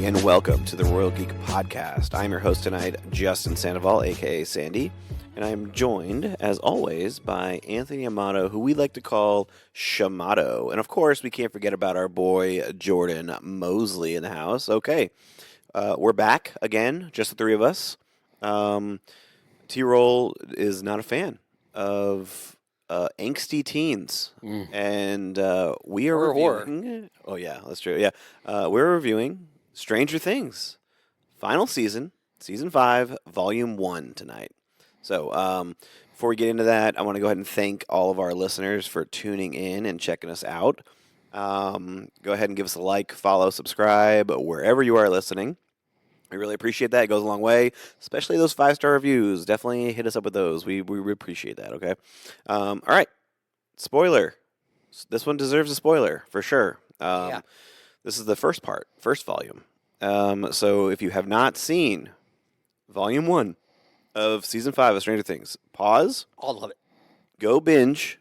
and welcome to the Royal Geek Podcast. I'm your host tonight, Justin Sandoval, aka Sandy, and I'm joined, as always, by Anthony Amato, who we like to call Shamato. And of course, we can't forget about our boy Jordan Mosley in the house. Okay, we're back again, just the three of us. T-Roll is not a fan of angsty teens, and we are reviewing. Oh yeah, that's true. Yeah, we're reviewing Stranger Things, final season, season 5, volume 1 tonight. So before we get into that, I want to go ahead and thank all of our listeners for tuning in and checking us out. Go ahead and give us a like, follow, subscribe wherever you are listening. We really appreciate that. It goes a long way, especially those 5-star reviews. Definitely hit us up with those. We appreciate that, okay? All right. Spoiler. This one deserves a spoiler, for sure. This is the first part, first volume. So if you have not seen volume 1 of season 5 of Stranger Things, pause. All of it. Go binge.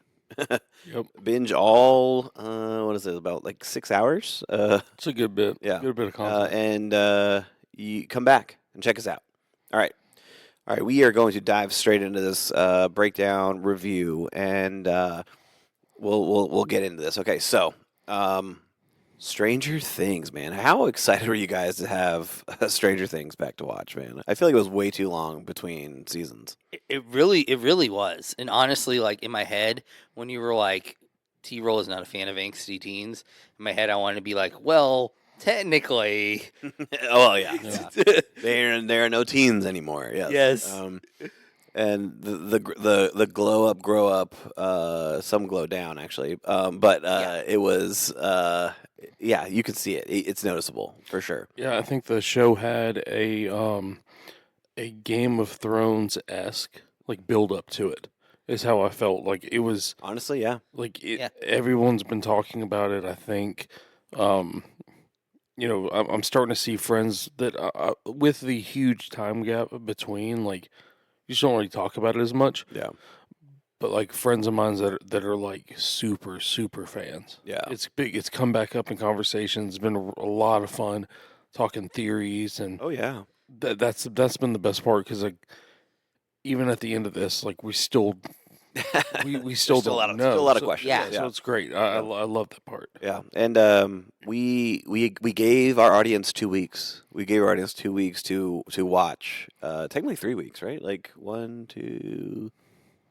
Yep. Binge all, what is it, about like 6 hours? It's a good bit. Yeah. Good bit of content. And you come back and check us out. All right. We are going to dive straight into this breakdown review, and we'll get into this. Okay, so Stranger Things, man. How excited were you guys to have Stranger Things back to watch, man? I feel like it was way too long between seasons. It really was. And honestly, like in my head, when you were like, T-Roll is not a fan of angsty teens, in my head I wanted to be like, well, technically. Oh yeah. There are no teens anymore. Yes. Yes. And the glow up, grow up, some glow down actually. It was you can see it. It's noticeable for sure. Yeah, I think the show had a Game of Thrones-esque like build up to it. Is how I felt. Like it was Honestly, yeah. like everyone's been talking about it. I think. I'm starting to see friends that with the huge time gap between, like, you just don't really talk about it as much. Yeah. But like friends of mine that are like super fans. Yeah. It's big. It's come back up in conversations. It's been a lot of fun talking theories, and Oh yeah. that's been the best part, because like even at the end of this, like we still Still don't a lot of, know. Still a lot of So- questions. yeah. So it's great. I love that part. Yeah, and we gave our audience 2 weeks. We gave our audience 2 weeks to watch. Technically 3 weeks, right? Like 1, 2,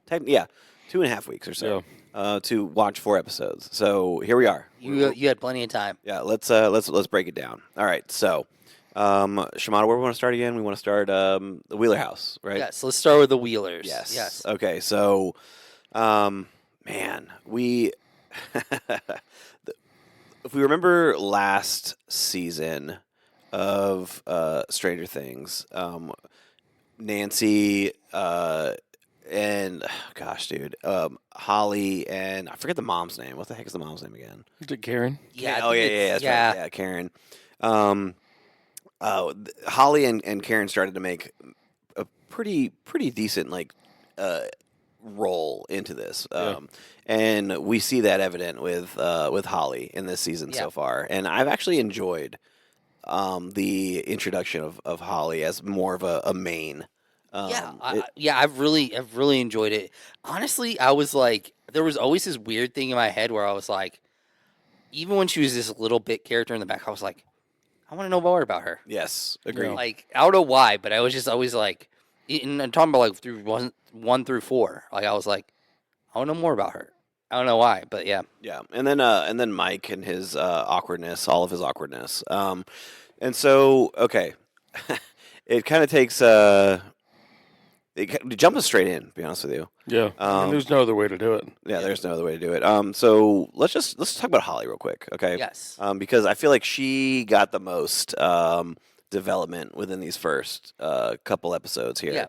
2.5 weeks or so. To watch 4 episodes. So here we are. You had plenty of time. Yeah, let's break it down. All right, so Shimano, where we want to start again? We want to start the Wheeler House, right? Yes, let's start with the Wheelers. Yes. Okay, so man, we if we remember last season of Stranger Things, Nancy and gosh, dude, Holly and I forget the mom's name. What the heck is the mom's name again? Is it Karen? Yeah. Oh yeah, that's right. Yeah, Karen. Holly and Karen started to make a pretty decent role into this, and we see that evident with Holly in this season so far. And I've actually enjoyed the introduction of Holly as more of a main. I've really enjoyed it. Honestly, I was like, there was always this weird thing in my head where I was like, even when she was this little bit character in the back, I was like, I want to know more about her. Yes, agreed. Like, I don't know why, but I was just always like, and I'm talking about like through 1 through 4. Like, I was like, I want to know more about her. I don't know why, but yeah. Yeah, and then Mike and his awkwardness, all of his awkwardness. And so, okay, it kind of takes it jumps us straight in. To be honest with you. Yeah. There's no other way to do it. Yeah, there's no other way to do it. So let's talk about Holly real quick, okay? Yes. Because I feel like she got the most development within these first couple episodes here. Yeah.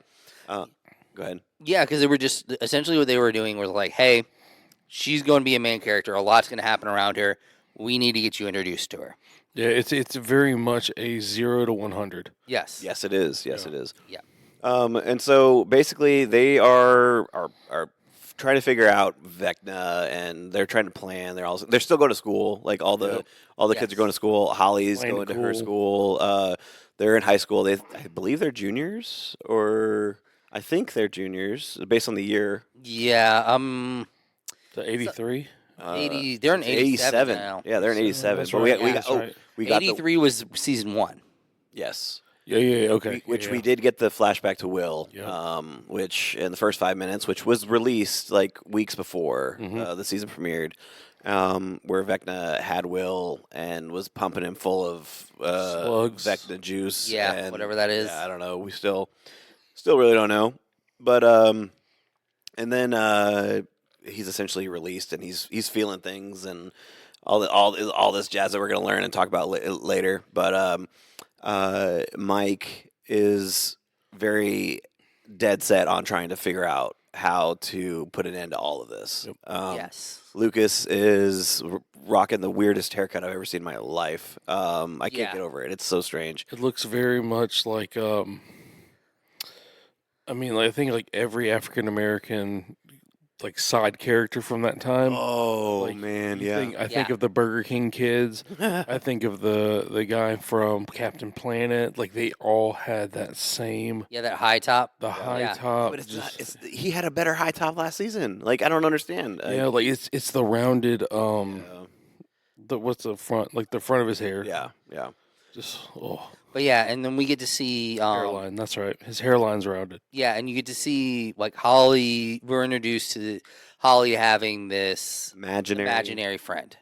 Go ahead. Yeah, because they were just essentially what they were doing was like, hey, she's going to be a main character. A lot's going to happen around her. We need to get you introduced to her. Yeah, it's very much a 0 to 100. Yes. Yes, it is. Yes, it is. Yeah. And so basically, they are trying to figure out Vecna, and they're trying to plan. They're still going to school. Like all the kids are going to school. Holly's going to her school. They're in high school. I believe they're juniors, or I think they're juniors based on the year. Yeah. The 83. 80. They're in 87 now. Yeah, they're in 87. That's But right. we got 83 was season 1. Yes. Yeah, okay. We did get the flashback to Will, which in the first 5 minutes, which was released like weeks before the season premiered, where Vecna had Will and was pumping him full of slugs, Vecna juice. Yeah, and, whatever that is. Yeah, I don't know. We still really don't know. But and then he's essentially released, and he's feeling things and all this jazz that we're gonna learn and talk about later. But Mike is very dead set on trying to figure out how to put an end to all of this. Yes. Lucas is rocking the weirdest haircut I've ever seen in my life. I can't get over it. It's so strange. It looks very much like I think like every African American like side character from that time. Oh like, man, yeah. I think of the Burger King kids. I think of the guy from Captain Planet. Like they all had that same. Yeah, that high top. The high top. But he had a better high top last season. Like I don't understand. Like it's the rounded what's the front, like the front of his hair. Yeah. Just But yeah, and then we get to see hairline. That's right. His hairline's rounded. Yeah, and you get to see like Holly. We're introduced to Holly having this imaginary friend,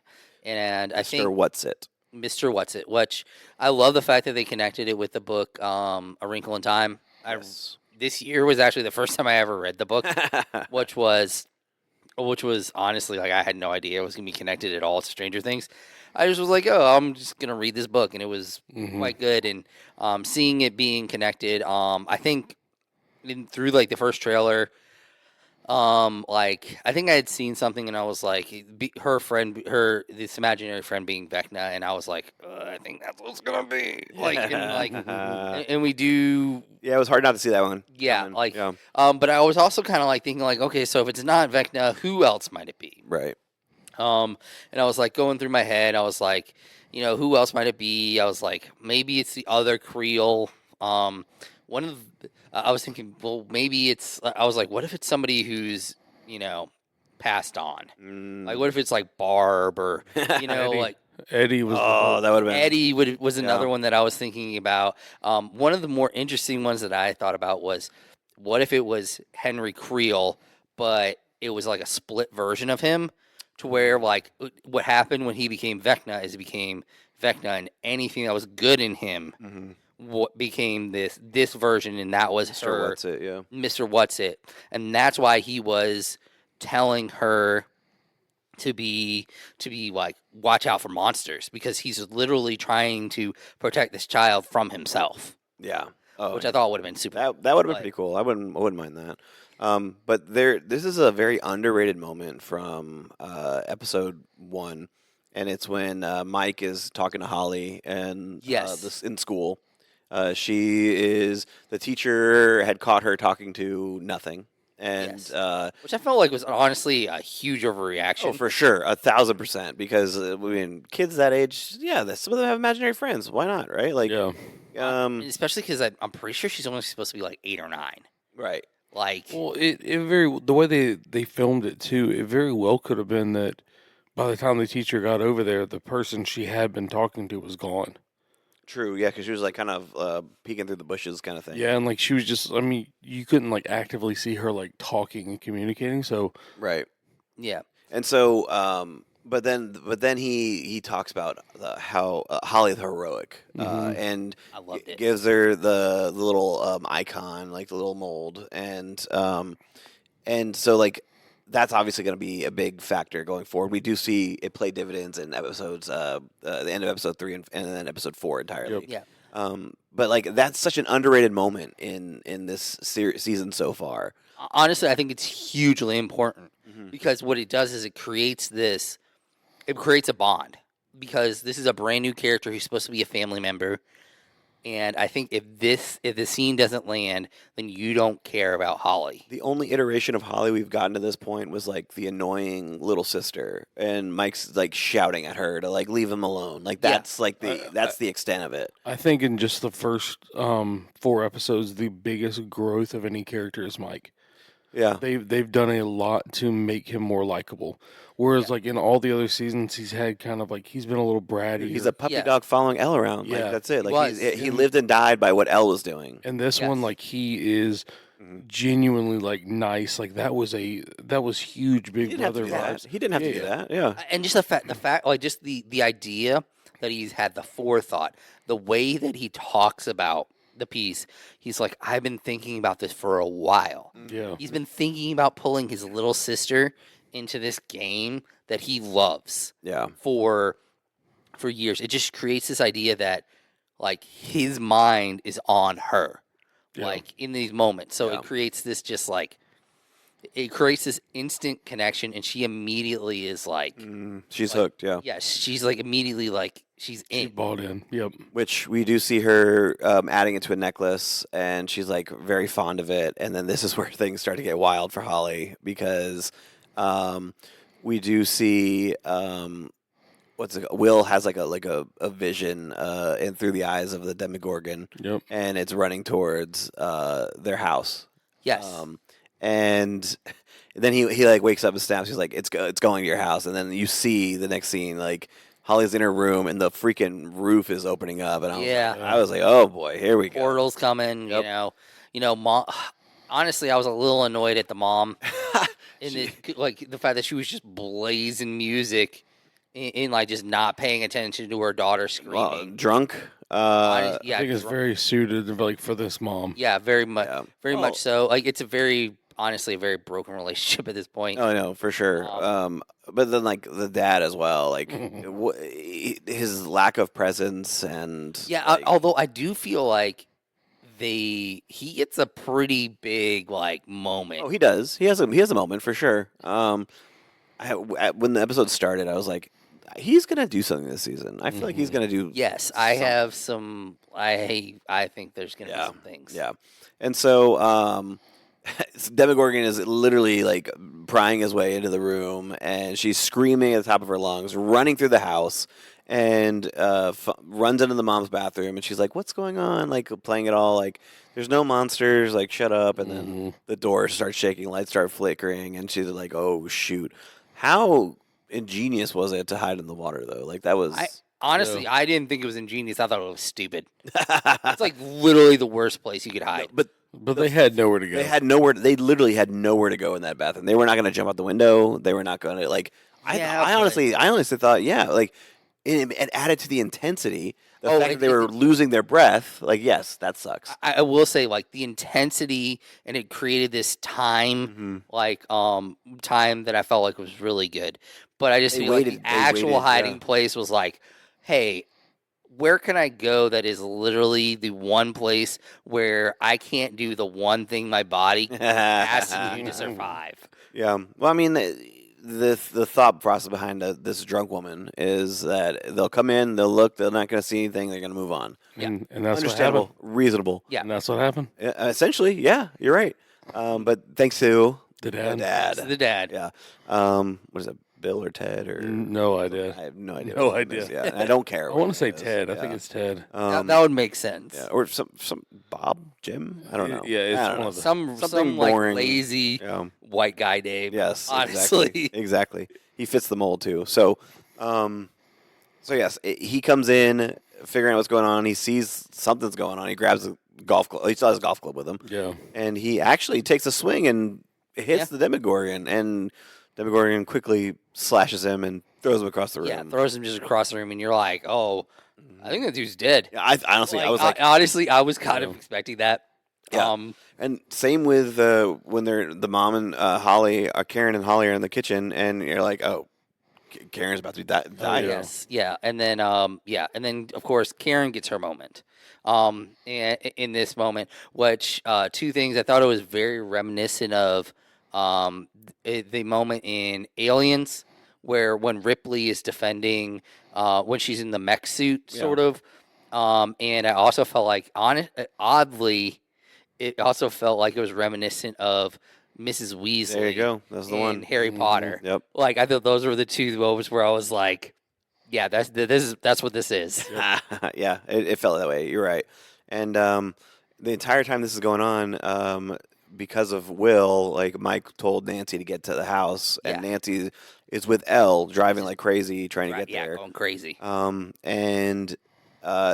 and I think Mr. What's-It, which I love the fact that they connected it with the book A Wrinkle in Time. This year was actually the first time I ever read the book, which was honestly like I had no idea it was gonna be connected at all to Stranger Things. I just was like, oh, I'm just gonna read this book, and it was quite good. And seeing it being connected, I think through like the first trailer, like I think I had seen something, and I was like, this imaginary friend being Vecna, and I was like, I think that's what's gonna be like, and we do. Yeah, it was hard not to see that one. Yeah, but I was also kind of like thinking like, okay, so if it's not Vecna, who else might it be? Right. And I was like going through my head. I was like, who else might it be? I was like, maybe it's the other Creole. I was thinking, well, maybe it's. I was like, what if it's somebody who's passed on? Like, what if it's like Barb or like Eddie was. Oh, that would have been. Eddie was another one that I was thinking about. One of the more interesting ones that I thought about was, what if it was Henry Creel, but it was like a split version of him, to where like what happened when he became Vecna is he became Vecna, and anything that was good in him what became this version, and that was Mr. What's-It, and that's why he was telling her to be like, watch out for monsters, because he's literally trying to protect this child from himself. Yeah. Which I thought would have been super. That would have been pretty cool. I wouldn't mind that. But this is a very underrated moment from episode 1, and it's when Mike is talking to Holly and this in school. The teacher had caught her talking to nothing. And which I felt like was honestly a huge overreaction. Oh, for sure, 1,000%. Because kids that age, some of them have imaginary friends. Why not, right? Like, especially because I'm pretty sure she's only supposed to be like 8 or 9. Right. Like, well, the way they filmed it too, it very well could have been that by the time the teacher got over there, the person she had been talking to was gone. True, yeah, because she was like kind of peeking through the bushes, kind of thing. Yeah, and like she was just, you couldn't like actively see her like talking and communicating. So right, yeah, and so, but then he talks about how Holly the heroic, and I loved it. Gives her the little icon, like the little mold, and so like. That's obviously going to be a big factor going forward. We do see it play dividends in episodes, the end of episode 3 and then episode 4 entirely. Yep. Yeah. But like that's such an underrated moment in this season so far. Honestly, I think it's hugely important because what it does is it creates a bond, because this is a brand new character who's supposed to be a family member, And I think if the scene doesn't land, then you don't care about Holly. The only iteration of Holly we've gotten to this point was like the annoying little sister, and Mike's like shouting at her to like leave him alone. Like that's like that's the extent of it. I think in just the first 4 episodes, the biggest growth of any character is Mike. Yeah, They've done a lot to make him more likable. Whereas like in all the other seasons, he's had kind of like he's been a little bratty. he's a puppy dog following Elle around. Yeah. Like that's it. He Like was. he lived and died by what Elle was doing. And this one, like he is genuinely like nice. Like that was huge. He Big didn't have to brother do that. vibes. He didn't have to do that. Yeah. And just the fact, like just the idea that he's had the forethought, the way that he talks about the piece, he's like, I've been thinking about this for a while. Yeah. He's been thinking about pulling his little sister into this game that he loves. Yeah. For years. It just creates this idea that like his mind is on her. Yeah. Like in these moments. So Yeah. it creates this just like it creates this instant connection, and she immediately is like She's like, hooked. Yeah. yeah, she's like immediately like she's She in. bought in. Yep. Which we do see her adding it to a necklace, and she's like very fond of it. And then this is where things start to get wild for Holly because we do see Will has like a vision and through the eyes of the Demogorgon, Yep. and it's running towards their house. Yes. And then he like wakes up and snaps. He's like, it's going to your house. And then you see the next scene, like Holly's in her room and the freaking roof is opening up. And I was like, oh boy, here we go. Portals coming. Yep. Mom. Honestly, I was a little annoyed at the mom, like the fact that she was just blazing music, and like just not paying attention to her daughter screaming. Drunk. Yeah, I think it's very suited like for this mom. Yeah, very much, Yeah. very much so. Like it's honestly a very broken relationship at this point. Oh no, for sure. But then like the dad as well, like his lack of presence and Yeah, like, although I do feel like he gets a pretty big like moment. oh, he does. He has a moment for sure. When the episode started, I was like, he's gonna do something this season. I feel like he's gonna do. Yes, I have some. I think there's gonna be some things. Yeah, and so Demogorgon is literally like prying his way into the room, and she's screaming at the top of her lungs, running through the house, and runs into the mom's bathroom, and she's like, "What's going on?" Like playing it all like, "There's no monsters." Like, shut up. And then the door starts shaking, lights start flickering, and she's like, "Oh shoot!" How ingenious was it to hide in the water though? Like that was. Honestly, I didn't think it was ingenious. I thought it was stupid. It's like literally the worst place you could hide. But they had nowhere to go. They had nowhere. They literally had nowhere to go in that bathroom. They were not going to jump out the window. They were not going to like. I honestly thought, yeah, like it added to the intensity. The fact that they were losing their breath, like, yes, that sucks. I will say, like the intensity, and it created this time, time that I felt like was really good. But I just feel like the actual hiding place was like, hey, where can I go that is literally the one place where I can't do the one thing my body asking you to survive? Yeah. Well, I mean, the thought process behind this drunk woman is that they'll come in, they'll look, they're not going to see anything, they're going to move on. And that's understandable, what happened. reasonable. Yeah, and that's what happened. Essentially, yeah, you're right. But thanks to The dad. The dad. Yeah. What is it? Bill or Ted or No idea. I have no idea. No what it is. idea. Yeah, and I don't care. I what want it to say is. Ted. I Yeah. think it's Ted. That would make sense. Yeah, or some Bob, Jim. I don't know. Yeah, it's I don't one know. of the Some Something like boring. lazy Yeah. white guy name. Yes, honestly. exactly. He fits the mold too. So, yes, he comes in, figuring out what's going on. He sees something's going on. He grabs a golf club. He still has a golf club with him. Yeah. And he actually takes a swing and hits the Demogorgon, and Demogorgon quickly slashes him and throws him across the room. Yeah, throws him just across the room, and you're like, oh, I think that dude's dead. Yeah, I honestly, I was like, honestly, I was kind of expecting that. Yeah. And same with when they're the mom and Holly, Karen and Holly are in the kitchen, and you're like, oh, Karen's about to die. Yes, yeah, and then of course Karen gets her moment. And in this moment, which two things I thought it was very reminiscent of the moment in Aliens, where when Ripley is defending when she's in the mech suit, sort of. And I also felt like, oddly, it also felt like it was reminiscent of Mrs. Weasley. There you go. That's the one. Harry Potter. Yep. Like I thought those were the two moments where I was like, yeah, that's what this is. Yeah, it felt that way. You're right. And the entire time this is going on, because of Will, like Mike told Nancy to get to the house, and Yeah. Nancy is with Elle driving like crazy trying to Right, get there. going crazy. And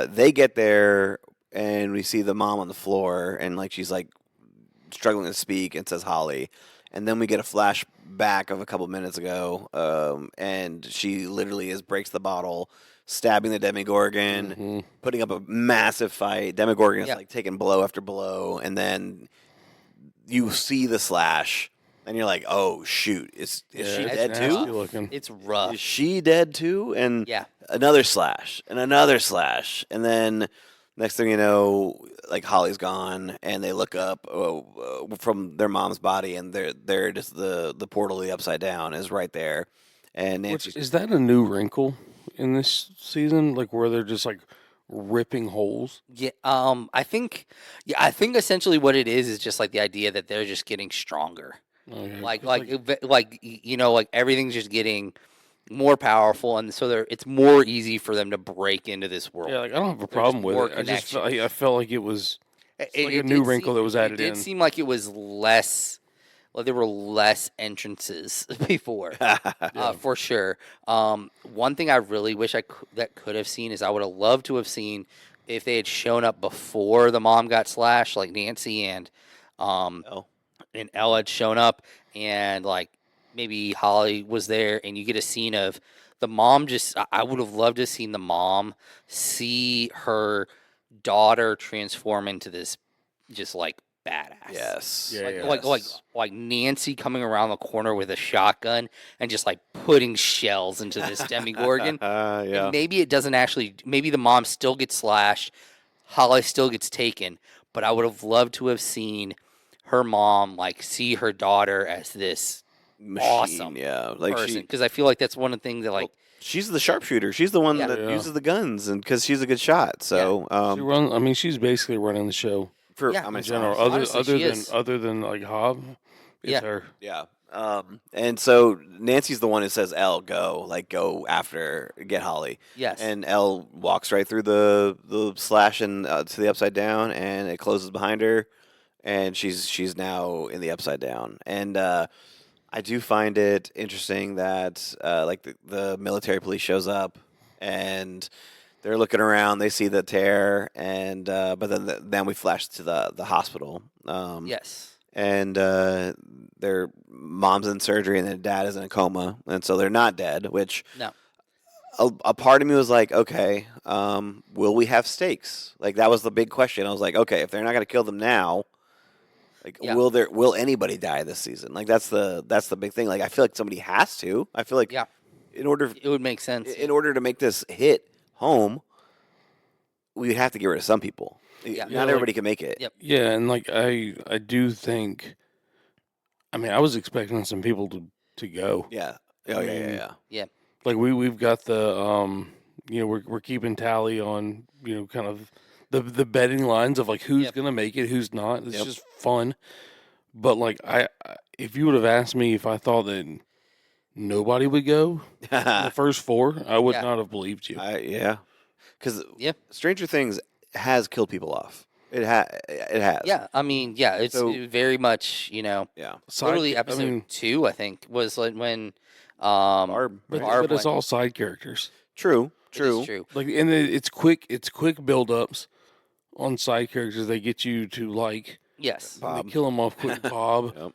they get there, and we see the mom on the floor, and like she's like struggling to speak, and says Holly. And then we get a flashback of a couple minutes ago, and she literally breaks the bottle, stabbing the Demogorgon, putting up a massive fight. Demogorgon is like taking blow after blow, and then you see the slash, and you're like, "Oh shoot, is she dead too? It's rough. Is she dead too?" And Yeah. another slash, and another slash, and then next thing you know, like Holly's gone, and they look up from their mom's body, and they're just the portal, the upside down, is right there. And Nancy, Is that a new wrinkle in this season? Like where they're just like ripping holes? Yeah. I think essentially what it is just like the idea that they're just getting stronger. Okay. Like everything's just getting more powerful, and so it's more easy for them to break into this world. Yeah, like I don't have a problem with it. I felt like it was like a new wrinkle that was added in. It did seem like it was less. Well, there were less entrances before, for sure. One thing I really wish that could have seen is I would have loved to have seen if they had shown up before the mom got slashed, like Nancy and Elle had shown up, and like maybe Holly was there, and you get a scene of the mom. I would have loved to have seen the mom see her daughter transform into this just like badass. yes, Like Nancy coming around the corner with a shotgun and just like putting shells into this Demogorgon. yeah. And maybe it doesn't actually. Maybe the mom still gets slashed, Holly still gets taken. But I would have loved to have seen her mom like see her daughter as this Machine, awesome like person, because I feel like that's one of the things that like. She's the sharpshooter. She's the one that uses the guns, and because she's a good shot. So she's basically running the show. In general, other than like Hob, it's her. Yeah. And so Nancy's the one who says, "Elle, go after, get Holly." Yes. And Elle walks right through the slash and to the upside down, and it closes behind her, and she's now in the upside down. And I do find it interesting that like the military police shows up, and they're looking around. They see the tear, and but then we flash to the hospital. Yes. And their mom's in surgery, and their dad is in a coma, and so they're not dead. Which No. A part of me was like, okay, will we have stakes? Like that was the big question. I was like, okay, if they're not going to kill them now, like will anybody die this season? Like that's the big thing. Like I feel like somebody has to. I feel like in order it would make sense. In order to make this hit home, we'd have to get rid of some people. Yeah. Not everybody can make it. Yep. Yeah, and like I do think. I mean, I was expecting some people to go. Yeah. Oh Yeah. Like we've got the we're keeping tally on kind of the betting lines of like who's gonna make it, who's not. It's just fun. But like if you would have asked me if I thought that nobody would go in the first four, I would not have believed you. Because Stranger Things has killed people off. It has. Yeah, I mean, it's very much, literally episode 2, I think, was like when Barb. But it's all side characters. True. It is true. Like, and it's quick build-ups on side characters. They get you to like. Yes. Bob. They kill them off quick. Bob.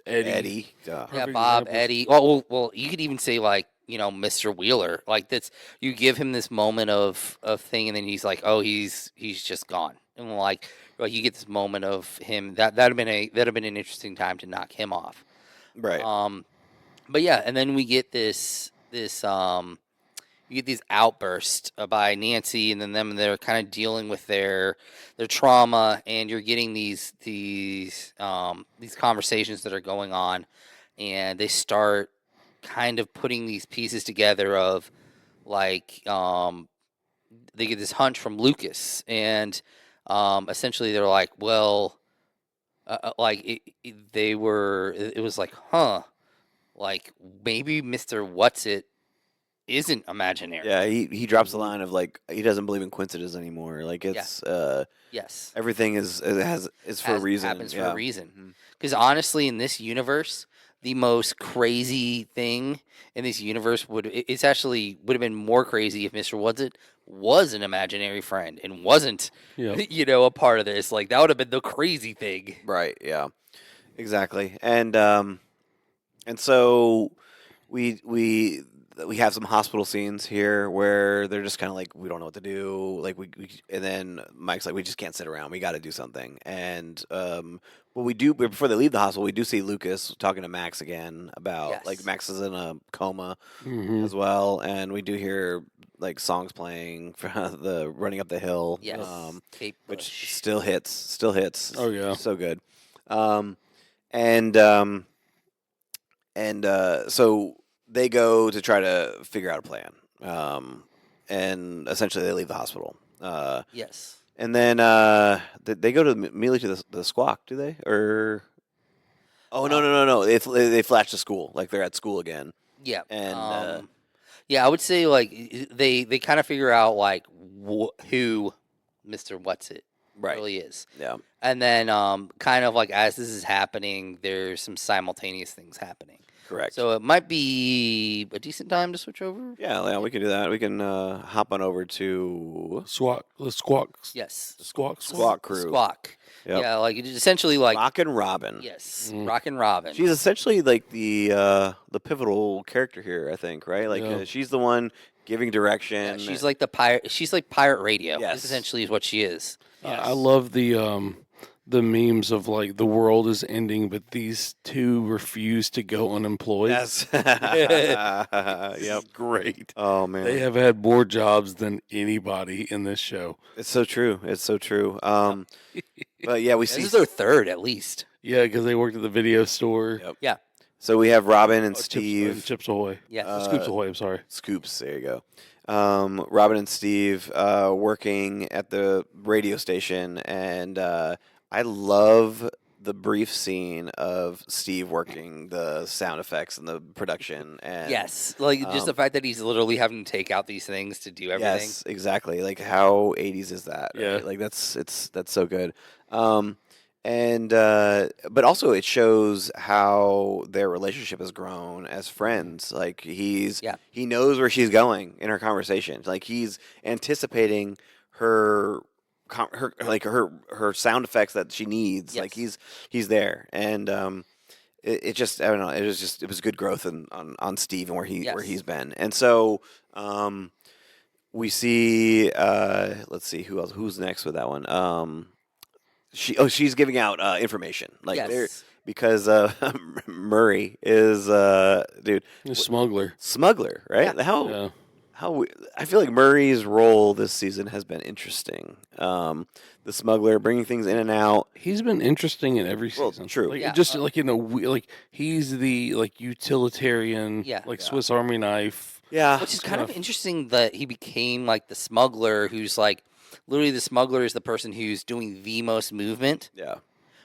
Eddie. Yeah, Bob, Eddie. Well, you could even say like, Mr. Wheeler. Like that's you give him this moment of thing, and then he's like, oh, he's just gone, and like you get this moment of him. That'd have been an interesting time to knock him off. Right. But yeah, and then we get this you get these outbursts by Nancy, and then they're kind of dealing with their trauma, and you're getting these conversations that are going on, and they start kind of putting these pieces together of like they get this hunch from Lucas, and essentially they're like, well, it was like, huh, like maybe Mr. What's-It isn't imaginary. Yeah, he drops the line of like he doesn't believe in coincidences anymore. Like it's Yes. everything is for a reason. Happens for a reason. Because honestly, in this universe, the most crazy thing in this universe would have been more crazy if Mr. What's-It was an imaginary friend and wasn't, a part of this. Like that would have been the crazy thing. Right. Yeah. Exactly. And so we have some hospital scenes here where they're just kind of like we don't know what to do. Like and then Mike's like we just can't sit around. We got to do something. And what we do before they leave the hospital, we do see Lucas talking to Max again about like Max is in a coma as well, and we do hear like songs playing for the Running Up the Hill, which still hits. Oh yeah, so good. So they go to try to figure out a plan, and essentially they leave the hospital. Yes. And then they go immediately to the squawk, do they? Or no. They flash to school, like they're at school again. Yeah. And I would say like they kind of figure out like who Mr. What's-It really is. Yeah. And then kind of like as this is happening, there's some simultaneous things happening. Correct. So it might be a decent time to switch over. Yeah, we can do that. We can hop on over to the squawk. Yes. The squawk crew. Squawk. Yep. Yeah, like it's essentially like Rockin' Robin. Yes, Rockin' Robin. She's essentially like the pivotal character here, I think, right? Like she's the one giving direction. Yeah, she's like the pirate. She's like pirate radio. Yes. This essentially is what she is. Yes. I love the memes of like the world is ending, but these two refuse to go unemployed. Yes. Yep. Great. Oh man, they have had more jobs than anybody in this show. It's so true. But yeah, we see this is their third at least. Yeah, because they worked at the video store. Yep. Yeah. So we have Robin and Steve. Chips Ahoy. Yeah. Scoops Ahoy. I'm sorry. Scoops. There you go. Robin and Steve working at the radio station, and I love the brief scene of Steve working the sound effects and the production. And yes, like just the fact that he's literally having to take out these things to do everything. Yes, exactly. Like how 80s is that? Right? Yeah. Like that's so good. But also it shows how their relationship has grown as friends. Like he knows where she's going in her conversations. Like he's anticipating her sound effects that she needs. Yes. Like he's there, and it just I don't know. It was good growth on Steve and where he's been, and so we see let's see who's next with that one. She's giving out information because Murray is dude A smuggler, right? Yeah. I feel like Murray's role this season has been interesting. The smuggler bringing things in and out. He's been interesting in every season. Well, true. Like, just like in a like he's the like utilitarian, Swiss Army knife. Yeah, which is kind of interesting that he became like the smuggler, who's like literally the smuggler is the person who's doing the most movement. Yeah.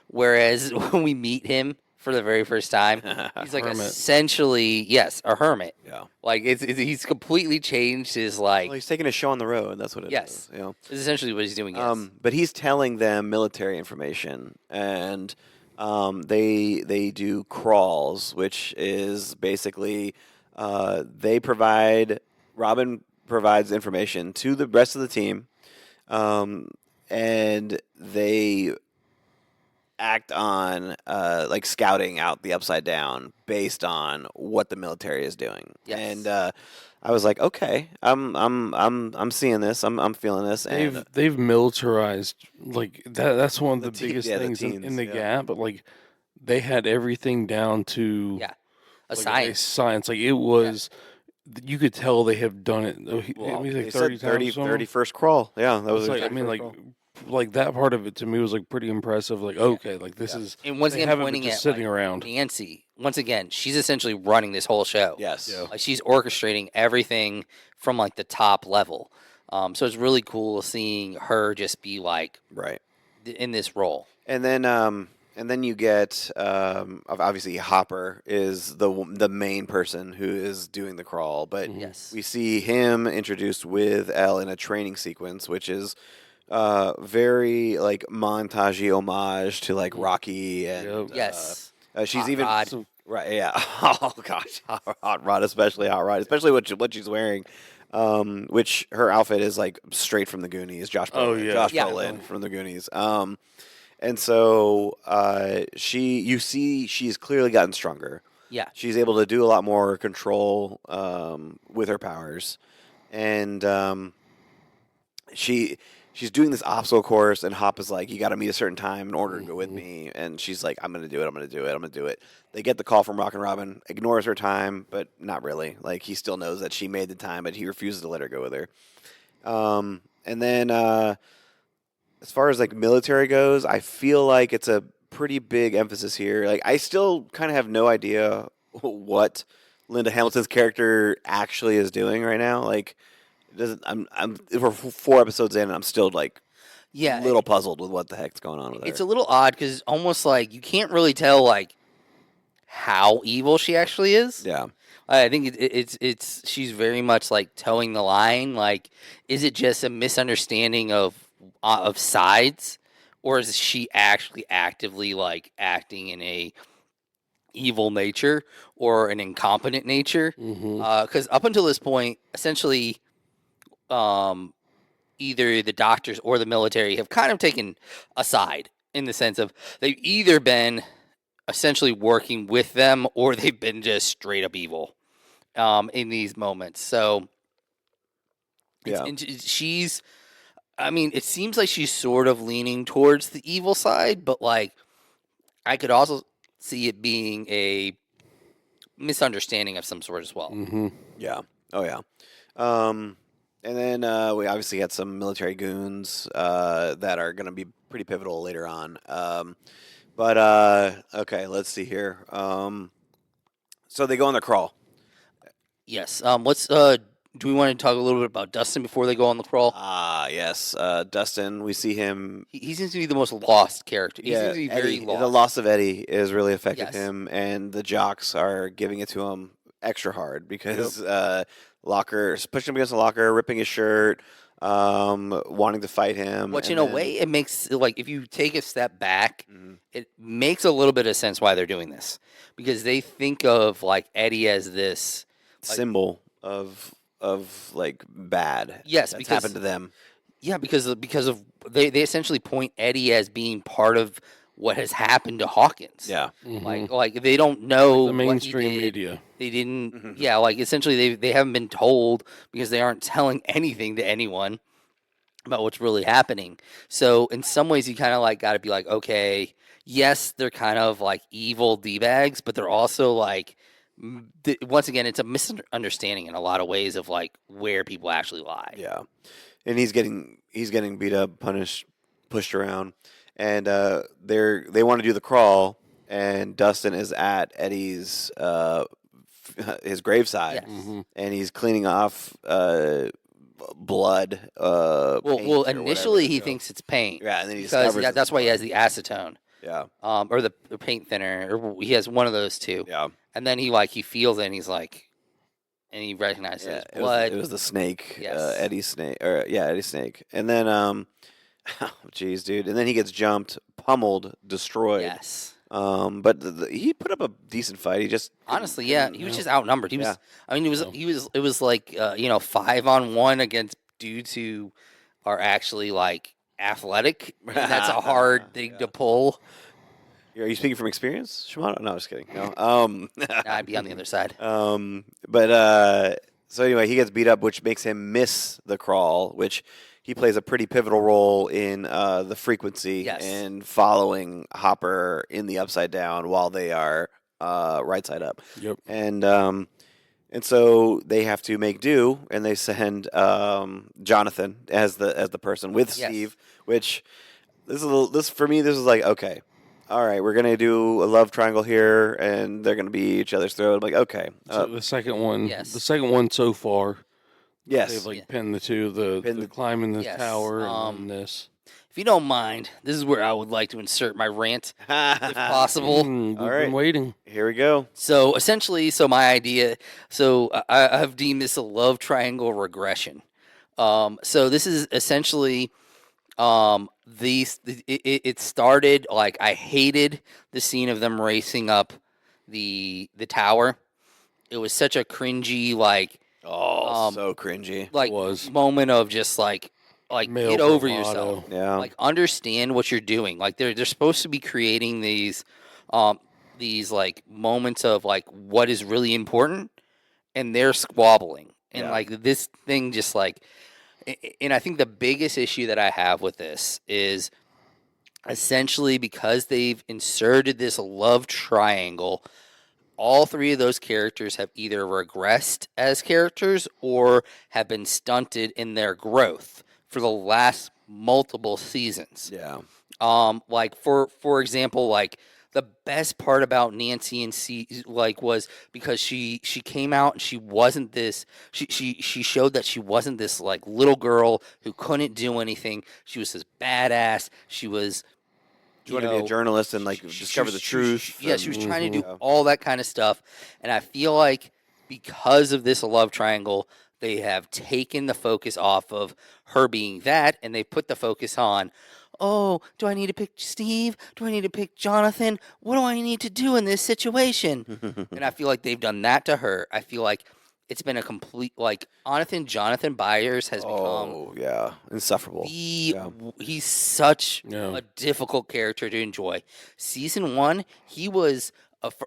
Whereas when we meet him for the very first time, he's like essentially a hermit. Yeah. Like he's completely changed his like. Well, he's taking a show on the road. That's what it is. Yes. You know? It's essentially what he's doing. Yes. But he's telling them military information, and they do crawls, which is basically Robin provides information to the rest of the team, and they act on like scouting out the Upside Down based on what the military is doing. Yes. And I was like, okay, I'm seeing this. I'm feeling this. And They've militarized like that. That's one of the biggest the things teens, in the Gap. But like they had everything down to a like, science. Like it was. You could tell they have done it. Well, like 30 times. 31st crawl. Yeah, that was like, I mean, like that part of it to me was like pretty impressive. Like, okay, like this is. And once again, pointing just at sitting like, around. Nancy. Once again, she's essentially running this whole show. Yes. Yeah. Like she's orchestrating everything from like the top level. So it's really cool seeing her just be like Right. in this role. And then you get obviously Hopper is the main person who is doing the crawl, but Yes. we see him introduced with Elle in a training sequence, which is very like montagey homage to like Rocky and Yes. she's Hot even Rod. right, yeah. Oh gosh, Hot Rod, especially what she's wearing, which her outfit is like straight from the Goonies. Josh Oh, Brolin, yeah. Josh Yeah. Brolin from the Goonies. And so you see she's clearly gotten stronger. Yeah. She's able to do a lot more control with her powers, and she's doing this obstacle course, and Hop is like, "You got to meet a certain time in order to go with me." And she's like, "I'm going to do it. I'm going to do it. I'm going to do it." They get the call from Rockin' Robin, ignores her time, but not really. Like he still knows that she made the time, but he refuses to let her go with her. And then as far as like military goes, I feel like it's a pretty big emphasis here. Like I still kind of have no idea what Linda Hamilton's character actually is doing right now. Like it doesn't I'm we're 4 episodes in and I'm still like Yeah. a little puzzled with what the heck's going on with It's her. a little odd because almost like you can't really tell like how evil she actually is. Yeah. I think it's she's very much like towing the line. Like, is it just a misunderstanding of sides, or is she actually actively like acting in a evil nature or an incompetent nature? Because up until this point, essentially, um, either the doctors or the military have kind of taken a side in the sense of they've either been essentially working with them or they've been just straight up evil in these moments. So Yeah. she's, I mean, it seems like she's sort of leaning towards the evil side, but like I could also see it being a misunderstanding of some sort as well. Yeah. Oh yeah. And then we obviously got some military goons that are going to be pretty pivotal later on. But okay, let's see here. So they go on the crawl. Yes. Let's. Do we want to talk a little bit about Dustin before they go on the crawl? Yes. Dustin, we see him. He seems to be the most lost character. He seems to be very Eddie, lost. the loss of Eddie has really affected Yes. him, and the jocks are giving it to him extra hard because Locker is pushing him against the locker, ripping his shirt, wanting to fight him. Which, and in a then- way, it makes like if you take a step back, it makes a little bit of sense why they're doing this because they think of like Eddie as this. symbol of like bad. Yes, that's because- happened to them. Yeah, because of they essentially point Eddie as being part of what has happened to Hawkins. Yeah, Like they don't know The what he mainstream did. media. They didn't. Yeah, like essentially they haven't been told because they aren't telling anything to anyone about what's really happening. So in some ways, you kind of like got to be like, okay, yes, they're kind of like evil d-bags, but they're also like. Once again, it's a misunderstanding in a lot of ways of like where people actually lie. yeah, and he's getting beat up, punished, pushed around, and they want to do the crawl, and Dustin is at Eddie's his graveside, Yes. and he's cleaning off blood. Well, paint or initially whatever, he so- thinks it's paint. Yeah, and then he because discovers it's that's why he blood. has the acetone, Yeah, or the paint thinner, or he has one of those two. yeah. And then he feels it, and he's like, and he recognizes Yeah, his it blood. was the snake, Yes. Eddie's snake, or yeah, Eddie's snake, and then jeez, dude, and then he gets jumped, pummeled, destroyed. Yes. But he put up a decent fight. He just Honestly, yeah, he was just outnumbered. He was. Yeah. I mean, it was like 5-on-1 against dudes who are actually like athletic. And that's a hard thing to pull. Are you speaking from experience, Shimano? No, just kidding. No. I'd be on the other side. But so anyway, he gets beat up, which makes him miss the crawl, which he plays a pretty pivotal role in the frequency Yes. and following Hopper in the upside down while they are right side up. Yep. And so they have to make do, and they send Jonathan as the person with Yes. Steve, which this for me this is like, okay, all right, we're gonna do a love triangle here, and they're gonna be each other's throat. I'm like, okay, So the second one, Yes. the second one so far, Yes. They've pinned the two, the climbing the Yes, tower and then this. If you don't mind, this is where I would like to insert my rant, if possible. We've All right. been waiting. Here we go. So essentially, my idea, I've deemed this a love triangle regression. So this is essentially, it started like I hated the scene of them racing up the tower. It was such a cringy So cringy. like It was. moment of just like Male get over bravado. yourself. Yeah. Like understand what you're doing. Like they're supposed to be creating these like moments of like what is really important, and they're squabbling. And Yeah. like this thing just like, and I think the biggest issue that I have with this is essentially because they've inserted this love triangle. All three of those characters have either regressed as characters or have been stunted in their growth for the last multiple seasons. Yeah. Like for example, like the best part about Nancy and was because she came out and she wasn't this she showed that she wasn't this like little girl who couldn't do anything. She was this badass. She was She wanted to be a journalist and discover the truth. She was trying to do all that kind of stuff. And I feel like because of this love triangle, they have taken the focus off of her being that, and they put the focus on, oh, do I need to pick Steve? Do I need to pick Jonathan? What do I need to do in this situation? And I feel like they've done that to her. I feel like it's been a complete Jonathan Byers has become insufferable. He's such a difficult character to enjoy. Season 1, he was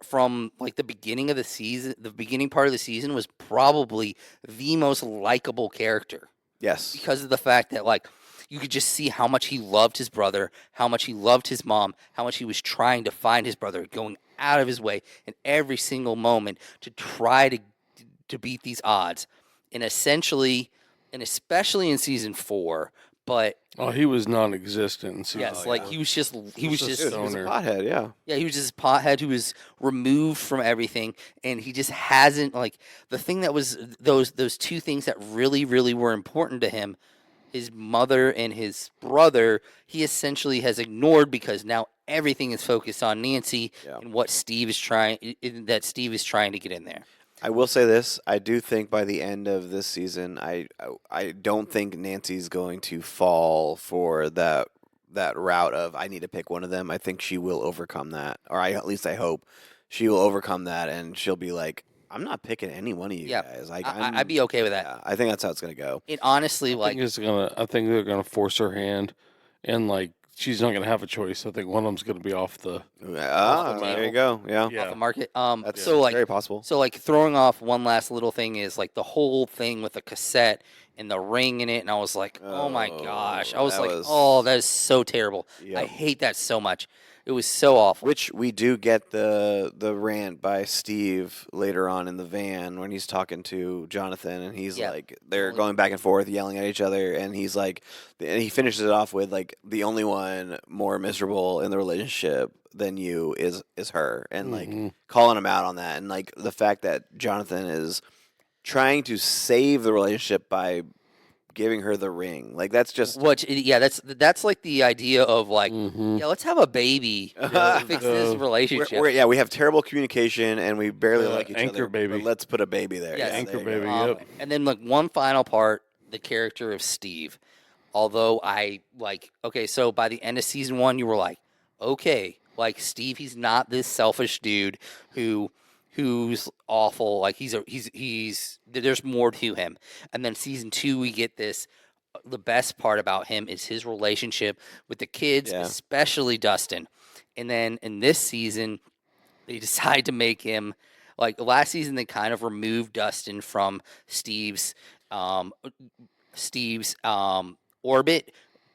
from like the beginning of the season. The beginning part of the season was probably the most likable character. Yes, because of the fact that like you could just see how much he loved his brother, how much he loved his mom, how much he was trying to find his brother, going out of his way in every single moment to try to beat these odds. And especially in season 4, but he was non-existent in season he was just he was a pothead, yeah, he was just a pothead who was removed from everything, and he just hasn't like the thing that was those two things that really were important to him, his mother and his brother, he essentially has ignored because now everything is focused on Nancy and what Steve is trying to get in there. I will say this: I do think by the end of this season, I don't think Nancy's going to fall for that route of I need to pick one of them. I think she will overcome that, or at least I hope she will overcome that, and she'll be like, I'm not picking any one of you guys. Like, I'd be okay with that. Yeah, I think that's how it's going to go. It honestly, I think they're gonna force her hand, and she's not gonna have a choice. I think one of them's gonna be off the. There you go. Yeah. Off the market. That's very possible. So throwing off one last little thing is like the whole thing with the cassette and the ring in it, and I was like, oh my gosh, I was like, oh, that is so terrible. Yep. I hate that so much. It was so awful. Which we do get the rant by Steve later on in the van when he's talking to Jonathan, and he's like, they're going back and forth, yelling at each other, and he's like, and he finishes it off with like, the only one more miserable in the relationship than you is her, and like calling him out on that, and like the fact that Jonathan is trying to save the relationship by giving her the ring, like that's just that's like the idea of like let's have a baby to fix this relationship. We have terrible communication and we barely like each anchor other, baby. But let's put a baby there. Yes. Anchor baby. Yep. And then like one final part, the character of Steve. Although so by the end of season 1, you were like, okay, like Steve, he's not this selfish dude who's awful. Like he's there's more to him. And then season 2, we get this. The best part about him is his relationship with the kids, especially Dustin. And then in this season, they decide to make him like last season. They kind of removed Dustin from Steve's orbit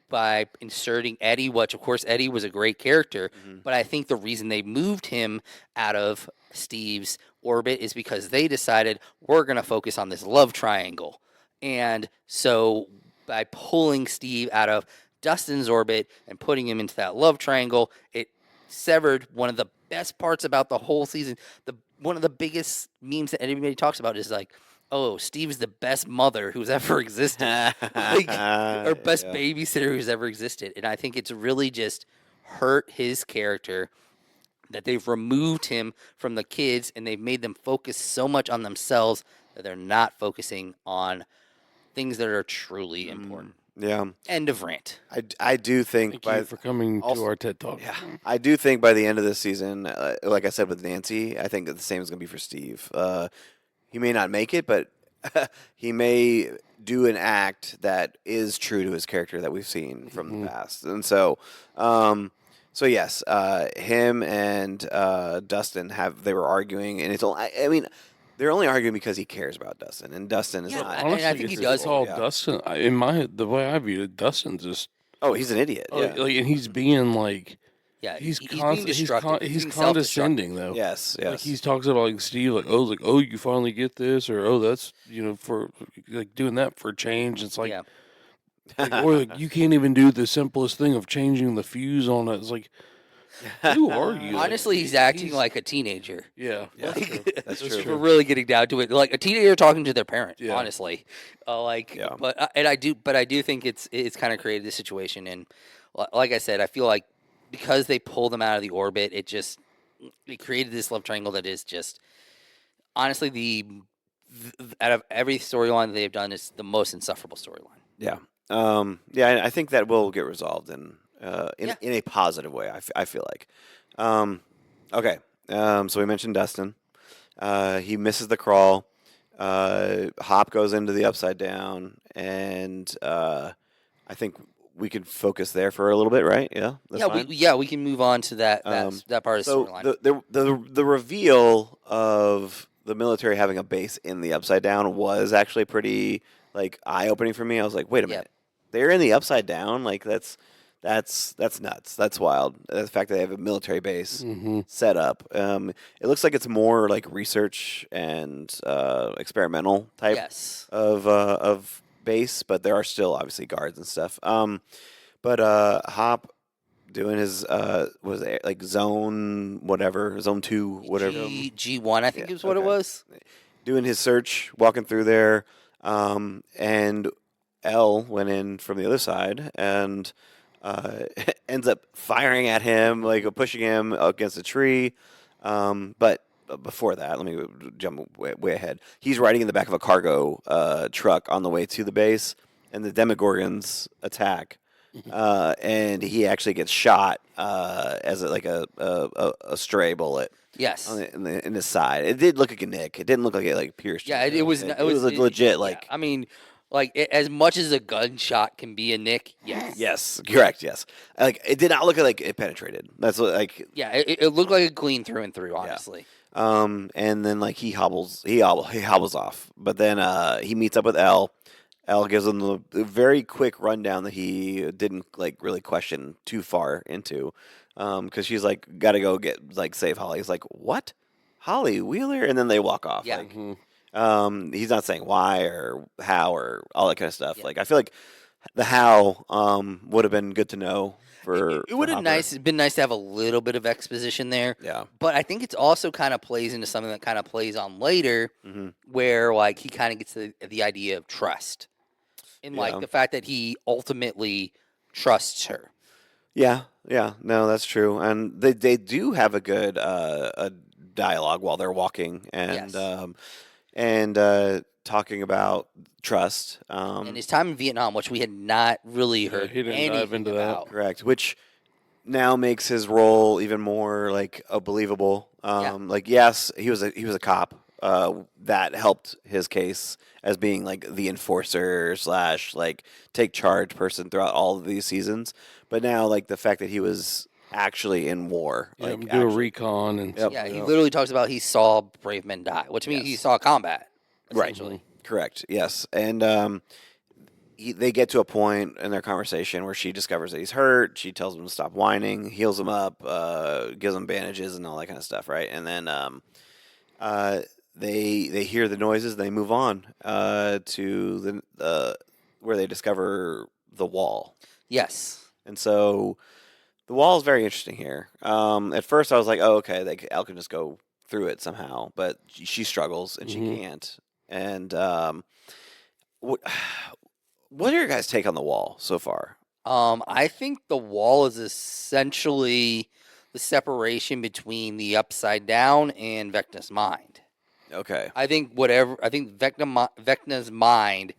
by inserting Eddie, which of course Eddie was a great character, but I think the reason they moved him out of Steve's orbit is because they decided we're going to focus on this love triangle. And so by pulling Steve out of Dustin's orbit and putting him into that love triangle, it severed one of the best parts about the whole season. One of the biggest memes that anybody talks about is like, oh, Steve's the best mother who's ever existed, like, or best babysitter who's ever existed. And I think it's really just hurt his character that they've removed him from the kids and they've made them focus so much on themselves that they're not focusing on things that are truly important. Yeah. End of rant. I do think Thank you for coming to our TED Talk. Yeah, I do think by the end of this season, like I said with Nancy, I think that the same is going to be for Steve. He may not make it, but he may do an act that is true to his character that we've seen from the past. And so, yes, him and Dustin they were arguing, and I mean, they're only arguing because he cares about Dustin, and Dustin is not. Honestly, I think he does. It's all Dustin. The way I view it, Dustin's just. Oh, he's an idiot. Yeah. And he's being like. Yeah, he's being destructive. he's condescending though. Yes. Like he talks about like Steve, like oh you finally get this, or oh that's for like doing that for change. It's like, or like you can't even do the simplest thing of changing the fuse on it. It's like, who are you? Honestly, he's acting like a teenager. Yeah, That's true. We're really getting down to it, like a teenager talking to their parent. Yeah. Honestly, but I do think it's kind of created this situation, and like I said, I feel like because they pulled them out of the orbit, it created this love triangle that is just honestly out of every storyline that they've done is the most insufferable storyline. Yeah. I think that will get resolved in a positive way. I feel like. Okay. So we mentioned Dustin. He misses the crawl. Hop goes into the upside down, and I think we could focus there for a little bit, right? Yeah. We can move on to that part of the storyline. The reveal of the military having a base in the upside down was actually pretty eye opening for me. I was like, wait a minute, they're in the upside down. Like that's nuts. That's wild. The fact that they have a military base set up. It looks like it's more like research and experimental type of base, but there are still obviously guards and stuff. But Hop doing his was it like zone 2, whatever. G1, I think is what it was. Doing his search, walking through there, and L went in from the other side and ends up firing at him, like pushing him against a tree. But before that, let me jump way ahead. He's riding in the back of a cargo truck on the way to the base, and the Demogorgons attack, and he actually gets shot as a stray bullet. Yes, in his side. It did look like a nick. It didn't look like it pierced. Yeah, it was legit. I mean. As much as a gunshot can be a nick, yes. Yes, correct, yes. It did not look like it penetrated. That's what, it looked like a clean through and through, honestly. Yeah. And then, he hobbles off. But then he meets up with L. L gives him the very quick rundown that he didn't, really question too far into. Because she's, got to go save Holly. He's like, what? Holly Wheeler? And then they walk off. Yeah. He's not saying why or how or all that kind of stuff. I feel like the how would have been good to know for. It would have been nice to have a little bit of exposition there. Yeah. But I think it's also kind of plays into something that kind of plays on later, where he kind of gets the idea of trust, and the fact that he ultimately trusts her. Yeah. No, that's true, and they do have a good a dialogue while they're walking, and. Yes. And talking about trust. And his time in Vietnam, which we had not really heard anything about. Correct, which now makes his role even more believable. Yes, he was a cop. That helped his case as being the enforcer / take charge person throughout all of these seasons. But now the fact that he was actually in war. Do a recon and he literally talks about he saw brave men die, which means he saw combat. Right. Correct. Yes. And they get to a point in their conversation where she discovers that he's hurt. She tells him to stop whining, heals him up, gives him bandages and all that kind of stuff. Right. And then they hear the noises. They move on to the where they discover the wall. Yes. And so. The wall is very interesting here. At first, I was like, "Oh, okay, Elle can just go through it somehow," but she struggles and she can't. And what what are your guys' take on the wall so far? I think the wall is essentially the separation between the Upside Down and Vecna's mind. Okay. I think Vecna's mind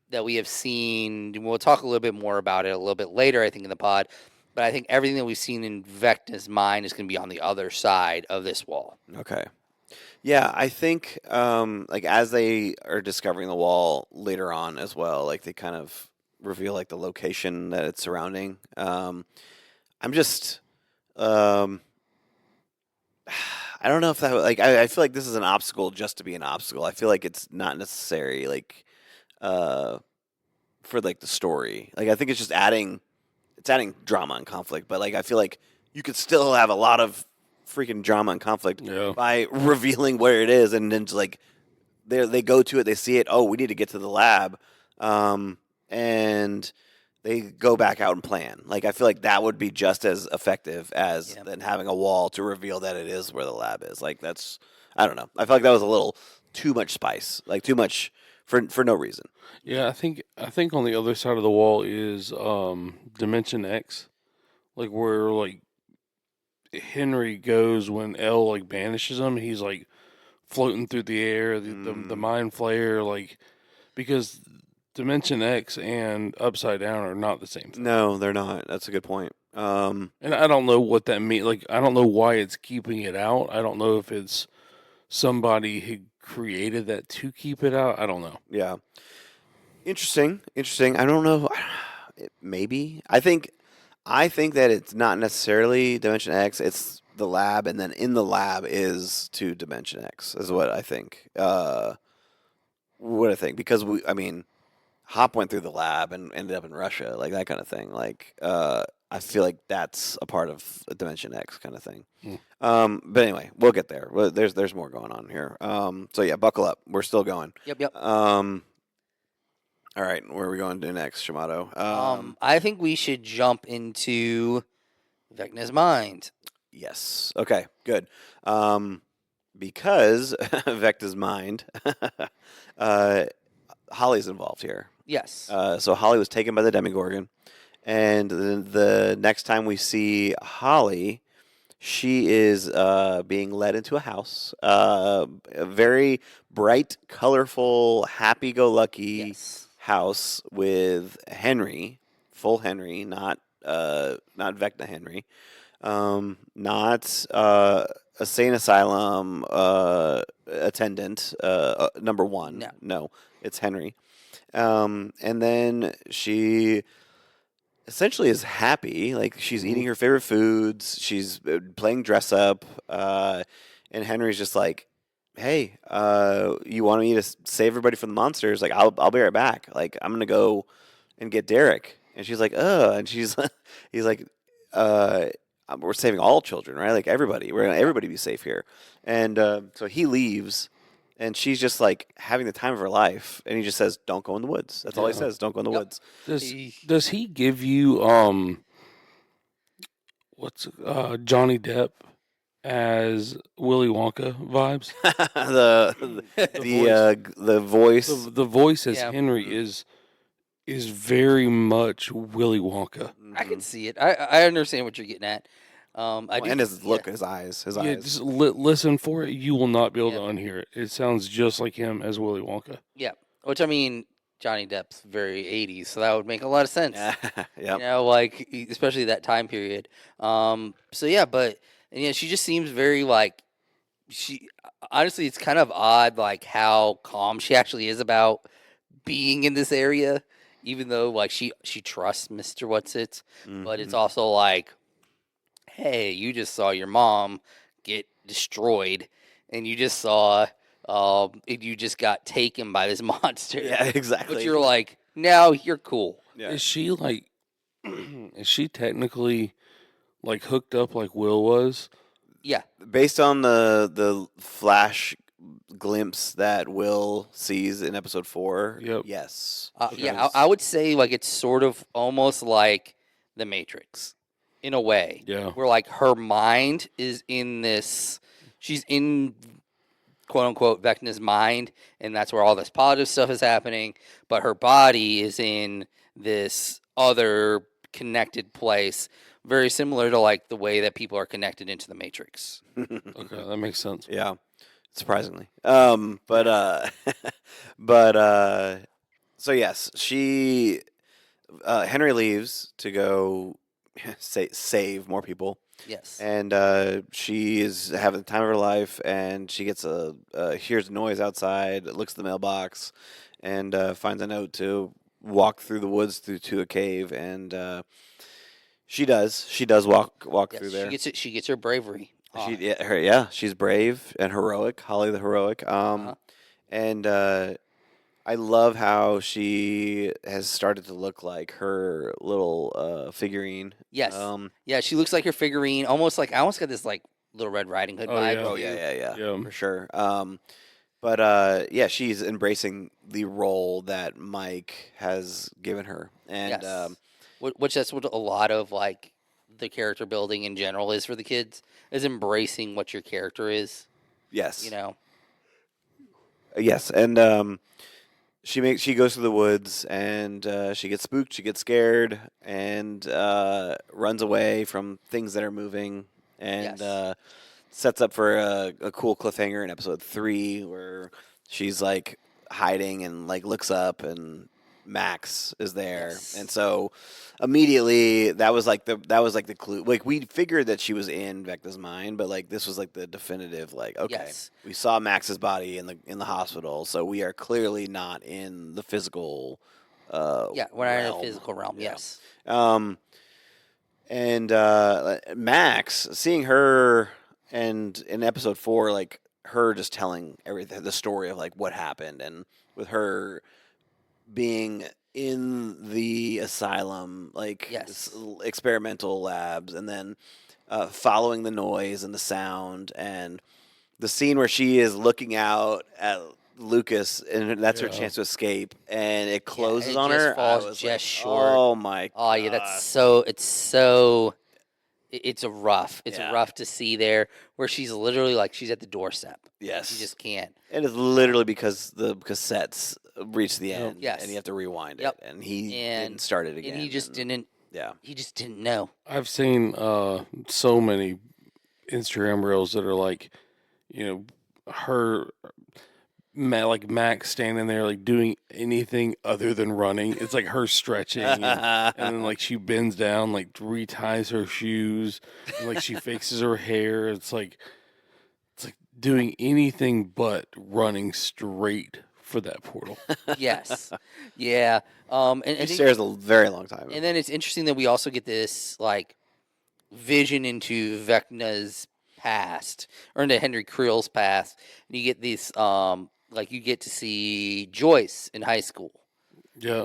that we have seen. We'll talk a little bit more about it a little bit later, I think, in the pod. But I think everything that we've seen in Vecna's mind is going to be on the other side of this wall. Okay. Yeah, I think like as they are discovering the wall later on as well, like they kind of reveal like the location that it's surrounding. I'm just um, I don't know if that like I feel like this is an obstacle just to be an obstacle. I feel like it's not necessary like uh, for like the story. Like I think it's adding drama and conflict, but like I feel like you could still have a lot of freaking drama and conflict Yeah. by revealing where it is, and then just like they go to it, they see it. Oh, we need to get to the lab, and they go back out and plan. Like I feel like that would be just as effective as than having a wall to reveal that it is where the lab is. Like that's I don't know. I feel like that was a little too much spice, like too much for no reason. Yeah, I think on the other side of the wall is Dimension X, like where like Henry goes when L like banishes him. He's like floating through the air, the mind flayer, like because Dimension X and Upside Down are not the same thing. No, they're not. That's a good point. And I don't know what that means. Like I don't know why it's keeping it out. I don't know if it's somebody who created that to keep it out. I don't know. Yeah. Interesting. I don't know. Maybe. I think that it's not necessarily Dimension X. It's the lab, and then in the lab is to Dimension X. Is what I think. What I think because I mean, Hop went through the lab and ended up in Russia, like that kind of thing. Like, I feel like that's a part of a Dimension X kind of thing. But anyway, we'll get there. There's more going on here. So yeah, buckle up. We're still going. Yep. All right, where are we going to next, Shamato? I think we should jump into Vecna's mind. Yes. Okay. Good. Because Vecna's mind, Holly's involved here. Yes. So Holly was taken by the Demigorgon, and the next time we see Holly, she is being led into a house, a very bright, colorful, happy-go-lucky house with Henry, full Henry, not Vecna Henry, not a sane asylum attendant, number one. No, it's Henry. And then she essentially is happy. Like she's eating her favorite foods. She's playing dress up. And Henry's just like, "Hey, you want me to save everybody from the monsters? Like, I'll be right back. Like, I'm gonna go and get Derek." And she's like, and he's like, we're saving all children, right? Like everybody, we're gonna everybody be safe here. And so he leaves. And she's just like having the time of her life, and he just says, "Don't go in the woods." That's all he says. Don't go in the woods. Does he give you Johnny Depp as Willy Wonka vibes? the voice. The voice as Henry is very much Willy Wonka. I can see it. I understand what you're getting at. And his look, his eyes. Just listen for it. You will not be able to unhear it. It sounds just like him as Willy Wonka. Yeah, which I mean, Johnny Depp's very 80s, so that would make a lot of sense. Yeah. You know, like especially that time period. So yeah, but she just seems very like she. Honestly, it's kind of odd, like how calm she actually is about being in this area, even though like she trusts Mr. What's-It, but it's also like, hey, you just saw your mom get destroyed, and you just saw, you just got taken by this monster. Yeah, exactly. But you're like, now you're cool. Yeah. Is she like, is she technically like hooked up like Will was? Yeah. Based on the flash glimpse that Will sees in episode 4, yes. Yeah, I would say like it's sort of almost like The Matrix. In a way, yeah, where like her mind is in this, she's in quote unquote Vecna's mind, and that's where all this positive stuff is happening. But her body is in this other connected place, very similar to like the way that people are connected into the Matrix. Okay, that makes sense. Yeah, surprisingly. But but so yes, she Henry leaves to go save more people. Yes. And she is having the time of her life, and she gets hears a noise outside, looks at the mailbox, and finds a note to walk through the woods to a cave, and she does walk Yes, through there. She gets her bravery. She's brave and heroic, Holly the heroic. And I love how she has started to look like her little figurine. Yes. Yeah, she looks like her figurine, almost like I almost got this like Little Red Riding Hood vibe. Yeah. Oh too. yeah, for sure. But yeah, she's embracing the role that Mike has given her, and Yes. Which that's what a lot of like the character building in general is for the kids, is embracing what your character is. yes, You know. yes, and she goes through the woods, and she gets spooked, she gets scared, and runs away from things that are moving, and Yes. sets up for a cool cliffhanger in episode 3 where she's like hiding and like looks up and Max is there, Yes. and so immediately that was like the clue. Like we figured that she was in Vecna's mind, but like this was like the definitive. Like okay, Yes. we saw Max's body in the hospital, so we are clearly not in the physical. Yeah, we're not in realm. a physical realm. Yeah. Yes. And Max, seeing her, and in episode 4, like her just telling everything, the story of like what happened, and with her being in the asylum, like Yes. experimental labs, and then following the noise and the sound, and the scene where she is looking out at Lucas, and that's her chance to escape, and it closes it on just her. falls I was just like, short. oh my! Oh yeah, that's so. It's a rough. It's Yeah. rough to see there where she's literally like she's at the doorstep. Yes. She just can't. It is literally because the cassettes reach the end, Yes. and you have to rewind Yep. it, and he And- didn't start it again, And he just didn't. Yeah, He just didn't know. I've seen so many Instagram reels that are like, her, like Max standing there like doing anything other than running. It's like her stretching, and then like she bends down, like reties her shoes, and like she fixes her hair. It's like doing anything but running straight for that portal. Yes. Yeah. And he I think, stares a very long time. and then it's interesting that we also get this like vision into Vecna's past or into Henry Creel's past, and you get these like you get to see Joyce in high school. Yeah,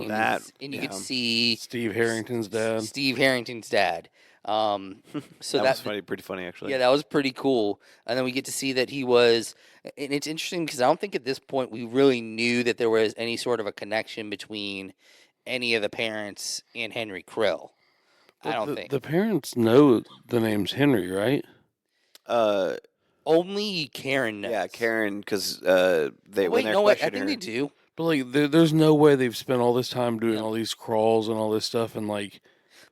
And you get to see Steve Harrington's dad. Steve Harrington's dad. So that was funny, pretty funny actually. Yeah, that was pretty cool. And then we get to see that he was, and it's interesting because I don't think at this point we really knew that there was any sort of a connection between any of the parents and Henry Krill. I don't think. The parents know the name's Henry, right? Only Karen knows. Yeah, Karen, because they Wait, when they're no, I questioning think her, they do. But like, there's no way they've spent all this time doing all these crawls and all this stuff, and like,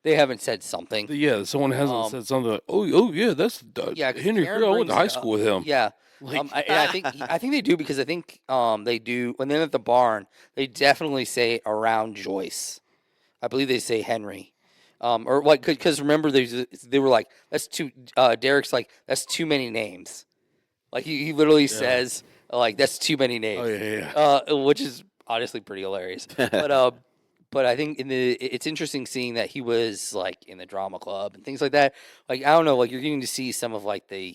They haven't said something. yeah, someone hasn't said something like, oh yeah, that's Yeah, 'cause Henry Karen Krill. I went brings to high it school up. with him. Yeah. Like, I think they do because I think they do when they're at the barn. They definitely say around Joyce. I believe they say Henry, or like because remember they were like that's too. Derek's like that's too many names. Like he literally says like that's too many names. Oh yeah. Which is honestly pretty hilarious. But I think it's interesting seeing that he was like in the drama club and things like that. Like I don't know, like you're getting to see some of like the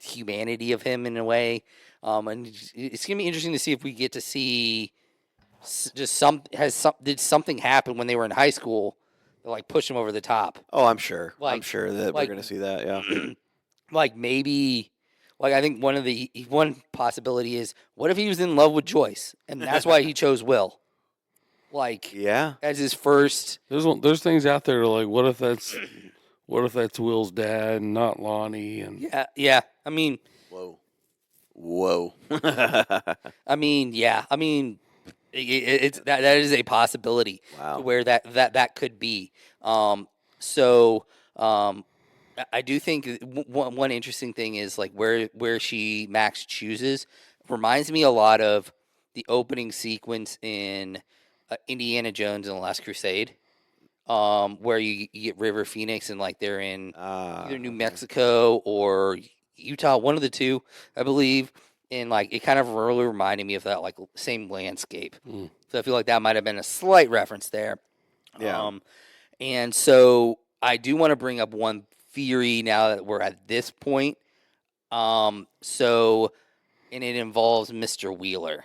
humanity of him in a way, and it's gonna be interesting to see if we get to see just did something happen when they were in high school that like push him over the top. Oh, I'm sure. I'm Like- sure that like- we're gonna see that. Yeah. Like maybe. Like I think one possibility is what if he was in love with Joyce and that's why he chose Will, like Yeah. as his first. There's things out there like what if that's Will's dad and not Lonnie and Yeah. I mean, Whoa. Whoa. I mean, yeah. I mean, it's that is a possibility Wow. to where that could be. So I do think one interesting thing is like where Max chooses reminds me a lot of the opening sequence in Indiana Jones and the Last Crusade, where you get River Phoenix and like they're in either New Mexico or Utah, one of the two, I believe. And like it kind of really reminded me of that like same landscape. So I feel like that might have been a slight reference there. Yeah. And so I do want to bring up one theory now that we're at this point. So and it involves Mr. Wheeler.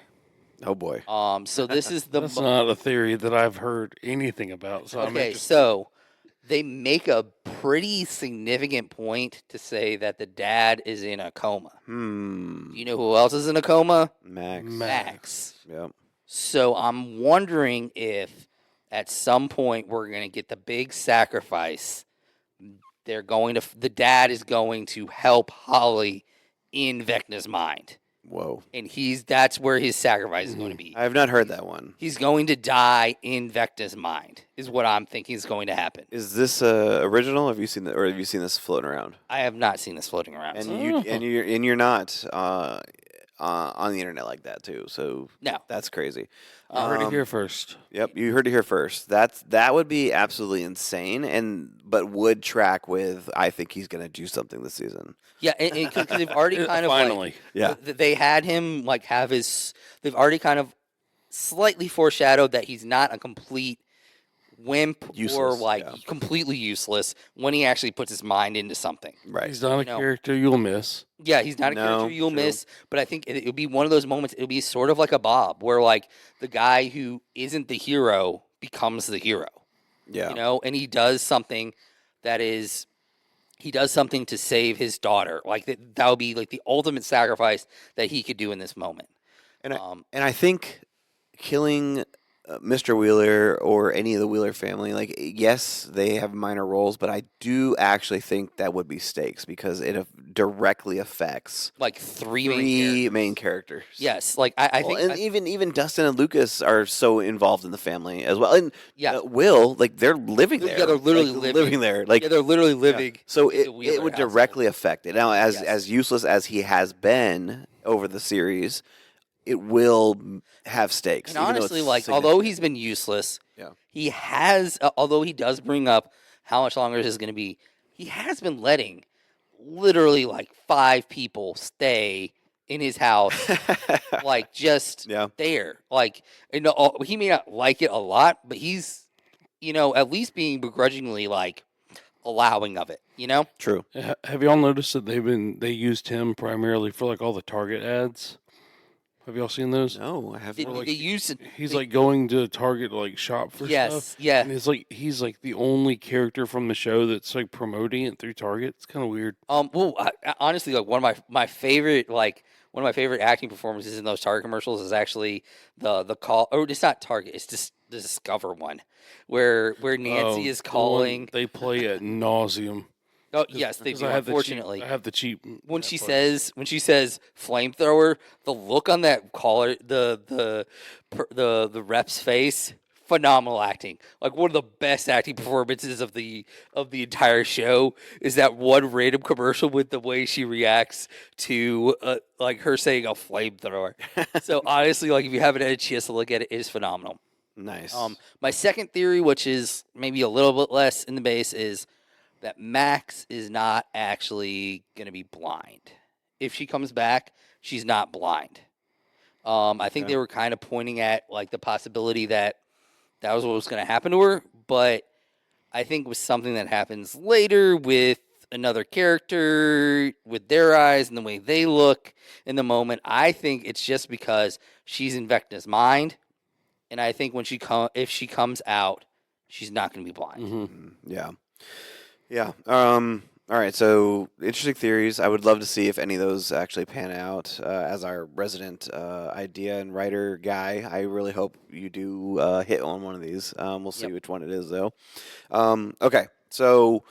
Oh boy. So this is the That's not a theory that I've heard anything about. So I'm okay. interested. So they make a pretty significant point to say that the dad is in a coma. Do you know who else is in a coma? Max. Yep. So I'm wondering if at some point we're going to get the big sacrifice. The dad is going to help Holly in Vecna's mind. Whoa. And that's where his sacrifice is going to be. I have not heard that one. He's going to die in Vecna's mind, is what I'm thinking is going to happen. Is this original? Have you seen that, or have you seen this floating around? I have not seen this floating around. And you're not on the internet like that too. So No. that's crazy. You heard it here first. Yep, you heard it here first. That would be absolutely insane, but would track with. I think he's going to do something this season. Yeah, because they've already kind of finally, they had him like have his. They've already kind of slightly foreshadowed that he's not a complete wimp or like completely useless when he actually puts his mind into something. Right, he's not a character you'll miss. Yeah, he's not a character you'll miss, but I think it'll be one of those moments. It'll be sort of like a Bob, where like the guy who isn't the hero becomes the hero. Yeah, and he does something to save his daughter. Like that would be like the ultimate sacrifice that he could do in this moment. And I think killing Mr. Wheeler or any of the Wheeler family, like, yes, they have minor roles, but I do actually think that would be stakes because it directly affects like three main characters. Yes, like I think, and even Dustin and Lucas are so involved in the family as well, and Will, like, they're living there. Yeah, they're literally living there. Like, they're literally living. Yeah. So it would directly affect it. Now, as useless as he has been over the series, it will have stakes. And honestly, like, although he's been useless, he has, although he does bring up how much longer this is going to be, he has been letting literally like 5 people stay in his house, like just there. Like, he may not like it a lot, but he's, at least being begrudgingly like allowing of it. True. Have y'all noticed that they used him primarily for like all the Target ads? Have y'all seen those? No, I haven't. He's like going to Target to like shop for stuff. Yeah. And he's like the only character from the show that's like promoting it through Target. It's kind of weird. Well, honestly, like one of my favorite acting performances in those Target commercials is actually the call. Or it's not Target. It's just the Discover one, where Nancy is calling. They play at nauseum. Oh yes, they do. Unfortunately, I have the cheap. When she says flamethrower, the look on that caller, the rep's face, phenomenal acting. Like one of the best acting performances of the entire show is that one random commercial with the way she reacts to like her saying a flamethrower. So honestly, like if you haven't had a chance to look at it, it is phenomenal. Nice. My second theory, which is maybe a little bit less in the base, is that Max is not actually going to be blind. If she comes back, she's not blind. I think they were kind of pointing at like the possibility that was what was going to happen to her, but I think it was something that happens later with another character, with their eyes and the way they look in the moment. I think it's just because she's in Vecna's mind, and I think if she comes out, she's not going to be blind. Mm-hmm. Yeah. Yeah. All right. So interesting theories. I would love to see if any of those actually pan out. As our resident idea and writer guy, I really hope you do hit on one of these. We'll see which one it is, though. Okay. So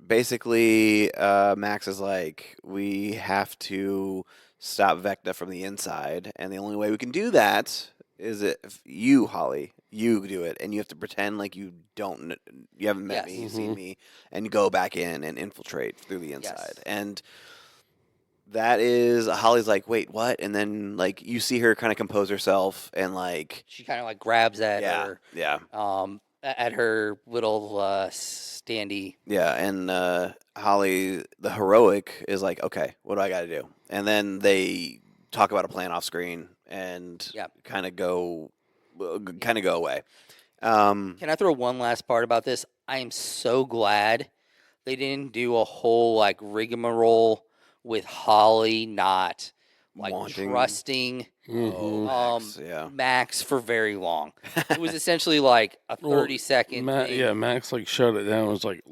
basically, Max is like, we have to stop Vecna from the inside, and the only way we can do that is if you, Holly, you do it, and you have to pretend like you don't, you haven't met me, Yes. seen me, and go back in and infiltrate through the inside, Yes. and that is Holly's like, wait, what? And then like you see her kind of compose herself, and like She kind of like grabs at yeah, her, yeah. at her little standy. Yeah, and Holly, the heroic, is like, okay, what do I got to do? And then they talk about a plan off screen and Yeah. kind of go away. Can I throw one last part about this? I am so glad they didn't do a whole like rigmarole with Holly not like Wanting- trusting Max, yeah. Max for very long. It was essentially like a 30-second thing. Yeah, Max like shut it down. It was like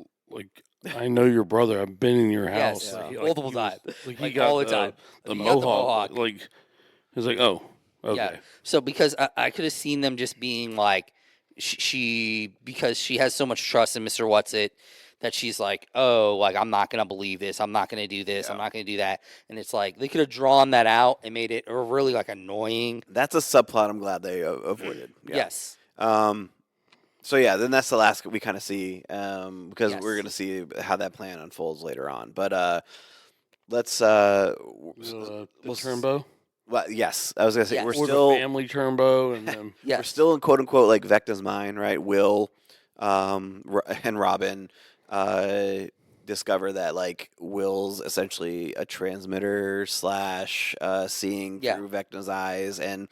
I know your brother. I've been in your house. Yes, Like, multiple he was- times. Like he Like, got all the time. The He got the mohawk. mohawk. Like he's like, oh, okay. Yeah. So because I could have seen them just being like she because she has so much trust in Mr. Whatsit that she's like, oh, like I'm not gonna believe this. I'm not gonna do this. I'm not gonna do that. And it's like they could have drawn that out and made it really like annoying. That's a subplot I'm glad they avoided. Yeah. Yes. So yeah, then that's the last we kind of see because Yes. we're going to see how that plan unfolds later on. But let's The we'll Turnbow. Well, yes, I was gonna say Yes. we're Or still the family Turnbow, and then Yes. we're still in quote unquote like Vecna's mind, right? Will and Robin discover that like Will's essentially a transmitter slash seeing Yeah. through Vecna's eyes, and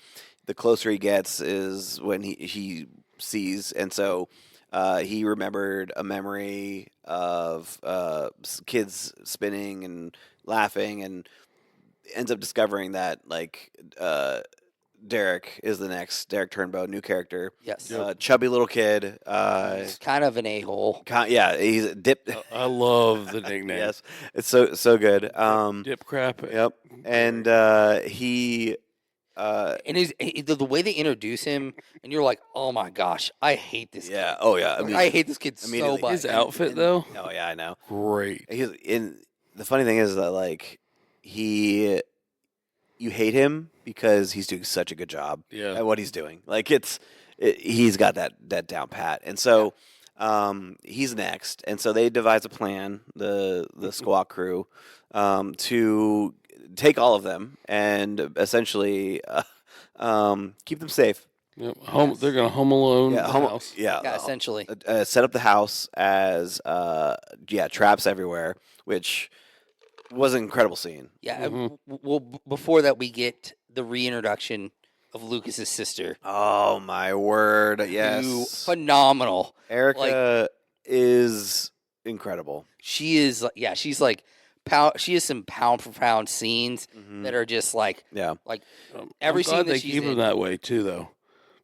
the closer he gets is when he sees, and so he remembered a memory of kids spinning and laughing, and ends up discovering that like Derek is the next Derek Turnbow, new character, Yes. chubby little kid. He's kind of an a-hole. Yeah, he's dip. I love the nickname. Yes, it's so good. Dip crap. Yep, and he. And the way they introduce him, and you're like, oh my gosh, I hate this Yeah. kid. Oh yeah. Like, I hate this kid so immediately. much. His outfit though, Oh yeah, I know. great. He's in. The funny thing is that like you hate him because he's doing such a good job Yeah. at what he's doing. Like he's got that down pat, and so he's next, and so they devise a plan, the squawk crew, to take all of them and essentially keep them safe. Yep. Yes. They're gonna home alone. Yeah, the home, house. yeah, Yeah, essentially. set up the house as traps everywhere, which was an incredible scene. Yeah. Well, before that, we get the reintroduction of Lucas's sister. Oh my word! Who, Yes, phenomenal. Erica is incredible. She is. Yeah, she's like. She has some pound for pound scenes that are just like Yeah, every I'm scene glad that they she's keep in. him that way too, though,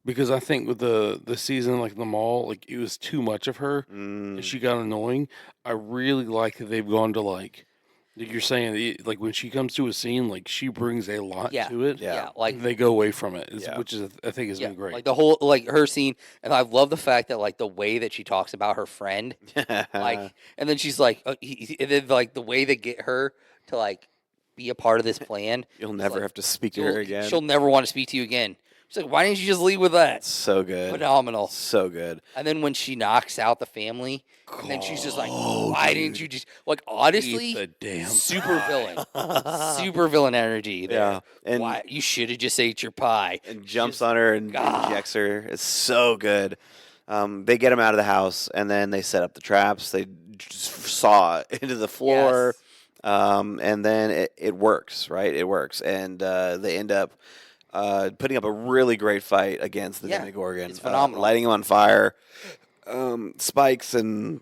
because I think with the season like the mall, like it was too much of her, and she got annoying. I really like that they've gone to like you're saying, like when she comes to a scene, like she brings a lot Yeah. to it. Yeah, like They go away from it, Yeah. which is I think has been great. like the whole like her scene, and I love the fact that like the way that she talks about her friend, like, and then she's like, and then like the way they get her to like be a part of this plan. you'll never like, have to speak to her again. She'll never want to speak to you again. She's like, why didn't you just leave with that? So good, Phenomenal. so good. And then when she knocks out the family, and then she's just like, Oh, why dude. didn't you just like honestly Eat the damn super pie. super villain energy there. Yeah, and Why you should have just ate your pie. and jumps Just- on her and God. injects her. It's so good. They get him out of the house, and then they set up the traps. They just saw into the floor, and then it works, right? It works, and they end up putting up a really great fight against the Yeah, Demogorgon. it's phenomenal. Lighting him on fire, spikes and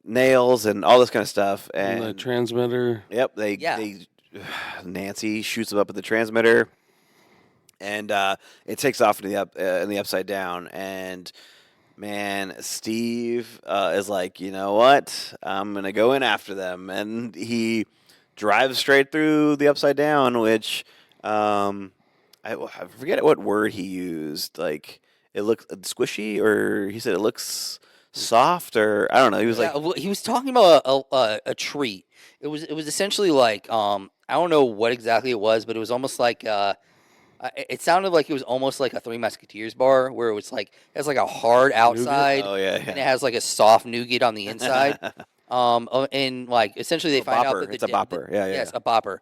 nails and all this kind of stuff. And the And transmitter. yep, they Nancy shoots him up at the transmitter, and it takes off in the upside down. And man, Steve is like, you know what? I'm gonna go in after them, and he drives straight through the upside down, which I forget what word he used. Like it looks squishy, or he said it looks soft, or I don't know. He was like, well, he was talking about a treat. It was essentially like I don't know what exactly it was, but it was almost like it sounded like it was almost like a Three Musketeers bar, where it was like it has like a hard outside, oh yeah, and it has like a soft nougat on the inside. And like essentially they find out bopper. that It's a bopper. Yeah, yes, yeah. a bopper.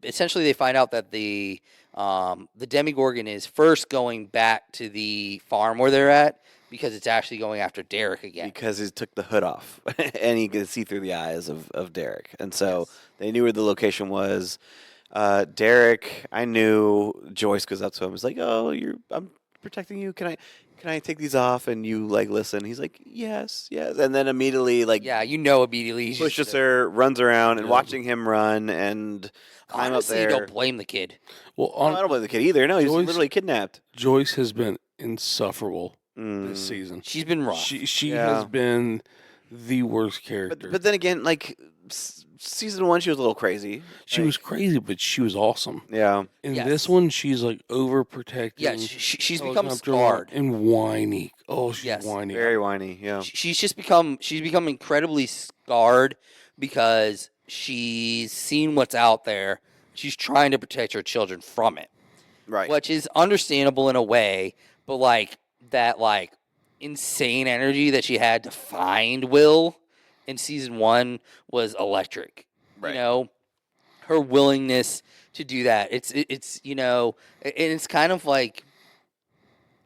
Essentially they find out that the Demigorgon is first going back to the farm where they're at because it's actually going after Derek again. Because he took the hood off and he could see through the eyes of Derek, and so they knew where the location was. Derek, I knew Joyce goes up to him. He's like, "Oh, I'm protecting you. Can I take these off?" And you like listen. He's like, "Yes, yes." And then immediately like immediately he's pushes just, her, runs around, and watching him run and climb honestly, up there. don't blame the kid. Well, I don't blame the kid either. No, he's Joyce- literally kidnapped. Joyce has been insufferable this season. She's been rough. She Yeah. has been the worst character. But then again, like season 1, she was a little crazy. She was crazy, but she was awesome. Yeah. In Yes. this one, she's like overprotecting. Yeah, she's telling become him to run, scarred. and whiny. Oh, she's Yes. whiny. Very whiny. Yeah. She's become incredibly scarred because she's seen what's out there. She's trying to protect her children from it, Right. which is understandable in a way. But like that, like insane energy that she had to find Will in season 1 was electric. Right. You know, her willingness to do that. It's you know, and it's kind of like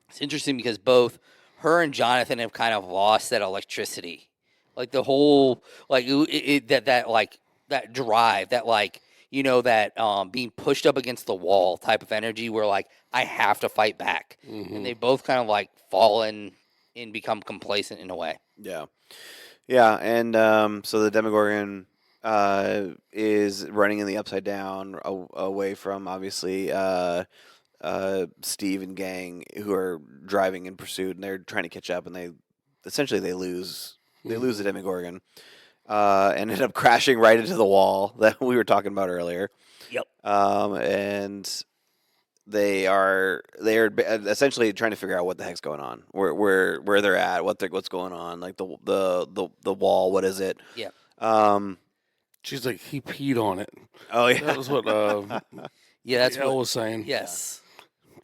it's interesting because both her and Jonathan have kind of lost that electricity, like the whole like that like that drive, that like you know that being pushed up against the wall type of energy where like I have to fight back, and they both kind of like fallen and become complacent in a way. Yeah. Yeah, and so the Demogorgon is running in the Upside Down away from obviously Steve and gang who are driving in pursuit, and they're trying to catch up, and they lose the Demogorgon, and end up crashing right into the wall that we were talking about earlier. Yep. And they are essentially trying to figure out what the heck's going on, where they're at, what's going on, like the wall, what is it? Yeah. She's like, he peed on it. Oh yeah, That was what Yeah, that's Elle what. was saying. Yes.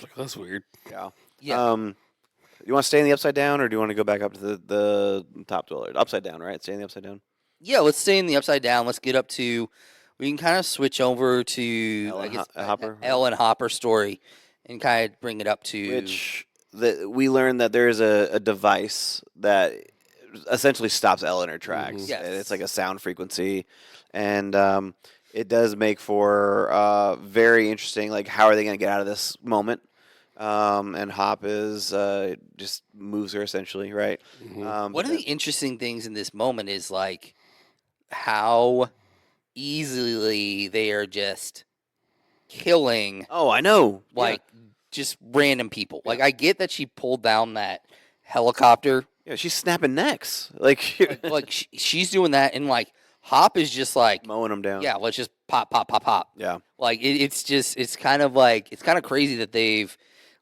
Like, that's weird. yeah. Yeah. You want to stay in the Upside Down, or do you want to go back up to the top dweller? Upside Down, right? Stay in the Upside Down. Yeah, let's stay in the Upside Down. Let's get up to. We can kind of switch over to Elle I and guess Hopper? Elle and Hopper story, and kind of bring it up to Which we learned that there is a device that essentially stops Elle in her tracks. Yes. And it's like a sound frequency, and it does make for very interesting. Like, how are they going to get out of this moment? And Hop is just moves her essentially, right? One of the interesting things in this moment is like how easily they are just killing Oh, I know. like just random people. Like I get that she pulled down that helicopter, Yeah, she's snapping necks, like, like she's doing that, and like Hop is just like, mowing them down. yeah, let's just pop, pop, pop, pop. Yeah. Like it's kind of crazy that they've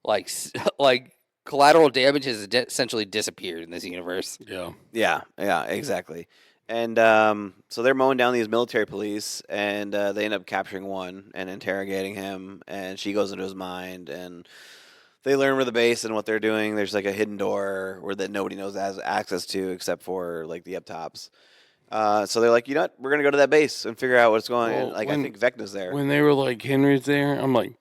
like like collateral damage has essentially disappeared in this universe. Yeah. Yeah, exactly. And so they're mowing down these military police, and they end up capturing one and interrogating him. And she goes into his mind, and they learn where the base and what they're doing. There's like a hidden door where that nobody knows has access to except for like the up tops. So they're like, you know what? We're gonna go to that base and figure out what's going on. Well, Like, I think Vecna's there. When they were like, Henry's there, I'm like,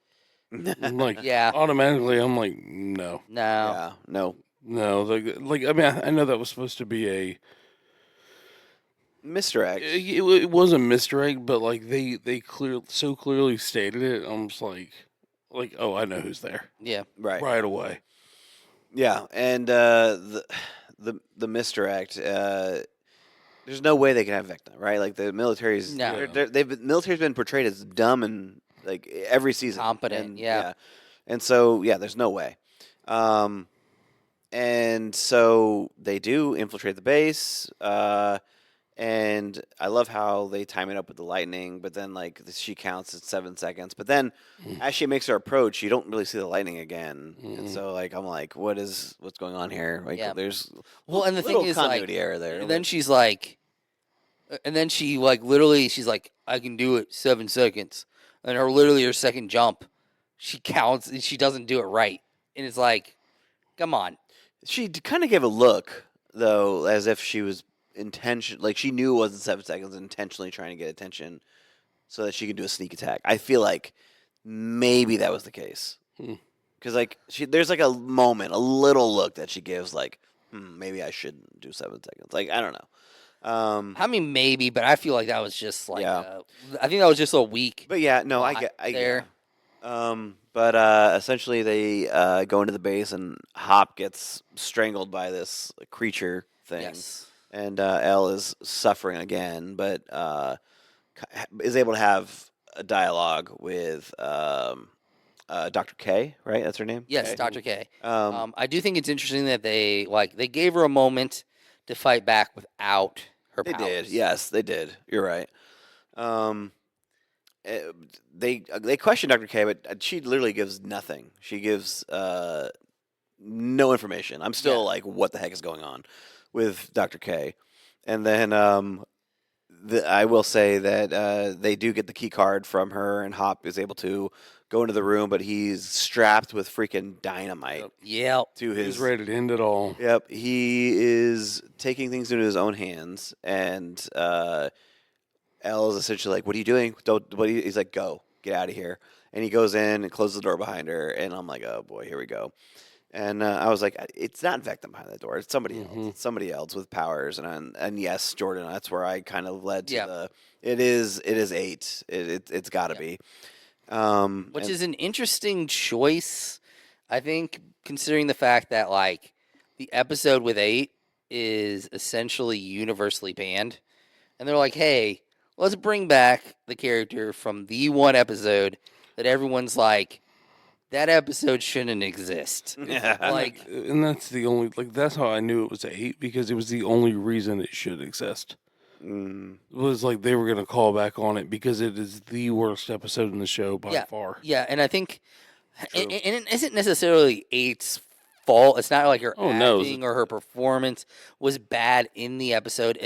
Yeah. automatically, I'm like, no. No. Yeah, no. Like I mean, I know that was supposed to be a. Misdirect. It was a misdirect, but like they so clearly stated it. I'm just like, oh, I know who's there Yeah. right away. Yeah, and the misdirect. There's no way they can have Vecna, right? Like the military's. No. Military's been portrayed as dumb and like every season. Competent, And, yeah. And so there's no way. And so they do infiltrate the base, and And I love how they time it up with the lightning, but then like she counts at 7 seconds. But then as she makes her approach, you don't really see the lightning again. And so like I'm like, what's going on here? Like there's and the little thing is, continuity error there. And then she's like, literally she's like, I can do it 7 seconds, and her second jump, she counts and she doesn't do it right, and it's like, come on. She kind of gave a look though, as if she was like she knew it wasn't 7 seconds, intentionally trying to get attention so that she could do a sneak attack. I feel like maybe that was the case because like there's like a moment, a little look that she gives, like maybe I shouldn't do 7 seconds. Like I don't know. I mean, maybe, but I feel like that was just like I think that was just a weak. But yeah, no, I get there. But essentially they go into the base and Hop gets strangled by this creature thing. Yes. And Elle is suffering again, but is able to have a dialogue with Dr. K, right? That's her name? Yes, K. Dr. K. I do think it's interesting that they gave her a moment to fight back without her powers. They did. Yes, they did. You're right. They question Dr. K, but she literally gives nothing. She gives no information. I'm still like, what the heck is going on with Dr. K? And then I will say that they do get the key card from her, and Hop is able to go into the room, but he's strapped with freaking dynamite. Yep. He's ready to end it all. Yep. He is taking things into his own hands, and Elle is essentially like, "What are you doing? He's like, "Go, get out of here." And he goes in and closes the door behind her, and I'm like, "Oh boy, here we go." And I was like, "It's not Vecna behind the door. It's somebody else. It's somebody else with powers." And yes, Jordan, that's where I kind of led to the. It is 8. It's got to be. Which is an interesting choice, I think, considering the fact that like the episode with 8 is essentially universally banned, and they're like, "Hey, let's bring back the character from the one episode that everyone's like, that episode shouldn't exist." Like, and that's the only that's how I knew it was 8, because it was the only reason it should exist. It was like they were going to call back on it because it is the worst episode in the show by far. Yeah, and I think, and it isn't necessarily 8's fault. It's not like her acting or her performance was bad in the episode.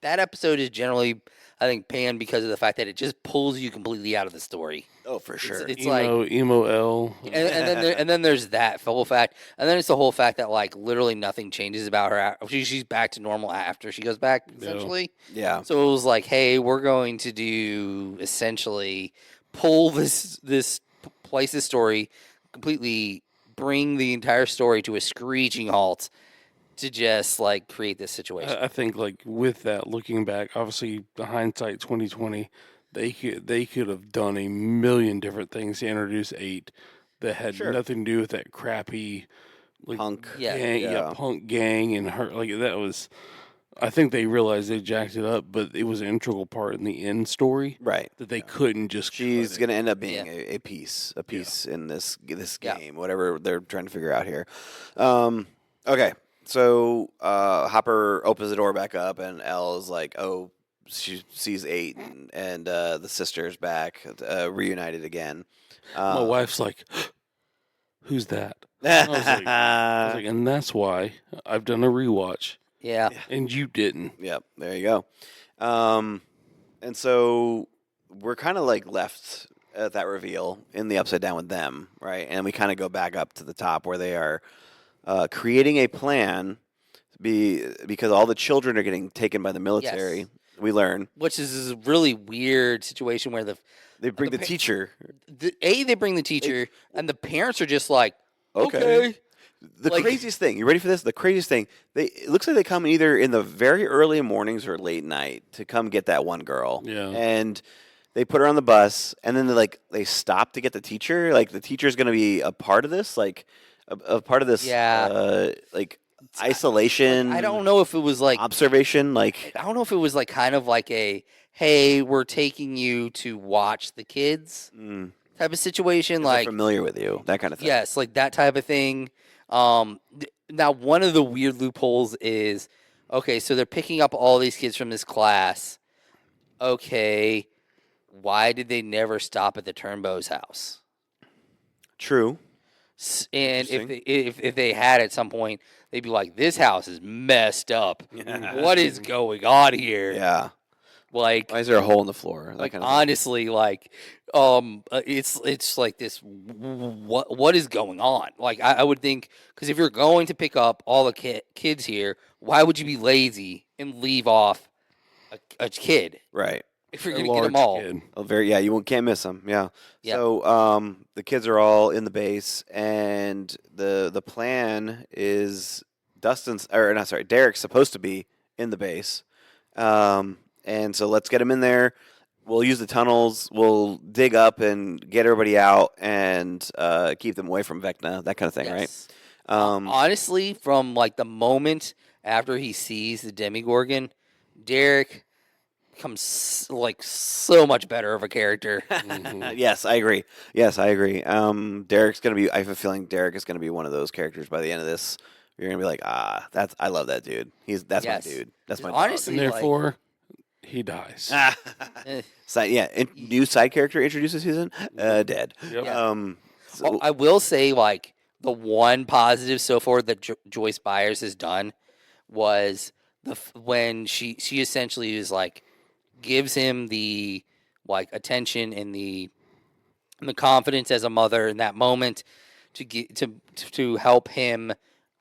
That episode is generally, I think, panned because of the fact that it just pulls you completely out of the story. Oh, for sure. It's emo L, and then there's that whole fact, and then it's the whole fact that like literally nothing changes about her. She's back to normal after she goes back, essentially. Yeah. So it was like, hey, we're going to do essentially pull this place's story completely, bring the entire story to a screeching halt to just like create this situation. I think like with that, looking back, obviously the hindsight 2020. They could have done a million different things to introduce 8 that had nothing to do with that crappy like punk gang, punk gang, and her like that was. I think they realized they jacked it up, but it was an integral part in the end story, right? That they couldn't just. She's going to end up being a piece in this game, whatever they're trying to figure out here. Okay, so Hopper opens the door back up, and Elle is like, "Oh." She sees 8 and the sister's back, reunited again. My wife's like, "Who's that?" I was like, and that's why I've done a rewatch. Yeah. And you didn't. Yep. There you go. And so we're kind of like left at that reveal in the Upside Down with them, right? And we kind of go back up to the top where they are creating a plan because all the children are getting taken by the military. Yes. We learn, which is a really weird situation where they bring the teacher. They bring the teacher, and the parents are just like, okay. The craziest thing, you ready for this? The craziest thing, it looks like they come either in the very early mornings or late night to come get that one girl. Yeah. And they put her on the bus, and then they stop to get the teacher. Like the teacher's going to be a part of this, like a part of this. Isolation. I don't know if it was like observation. Like I don't know if it was like kind of like a hey, we're taking you to watch the kids type of situation. Like familiar with you, that kind of thing. Yes, like that type of thing. Now one of the weird loopholes is okay, so they're picking up all these kids from this class. Okay, why did they never stop at the Turnbow's house? True. And if they had at some point, they'd be like, "This house is messed up. What is going on here?" Yeah. Like, why is there a hole in the floor? Like, kind of honestly, it's like this. What is going on? Like, I would think, because if you're going to pick up all the kids here, why would you be lazy and leave off a kid? Right. If you're going to get them all. You can't miss them. Yeah. Yeah. So the kids are all in the base, and the plan is Derek's supposed to be in the base, and so let's get him in there. We'll use the tunnels. We'll dig up and get everybody out and keep them away from Vecna, that kind of thing, Yes. right? Honestly, from like the moment after he sees the Demigorgon, Derek becomes like so much better of a character. Yes, I agree. Derek's gonna be. I have a feeling Derek is gonna be one of those characters by the end of this. You're gonna be like, I love that dude. That's Yes. my dude. That's my Honestly, And therefore, he dies. dog. New side character introduced this season. Dead. Yep. So, I will say, like, the one positive so far that Joyce Byers has done was when she essentially is like gives him the like attention and the confidence as a mother in that moment to help him,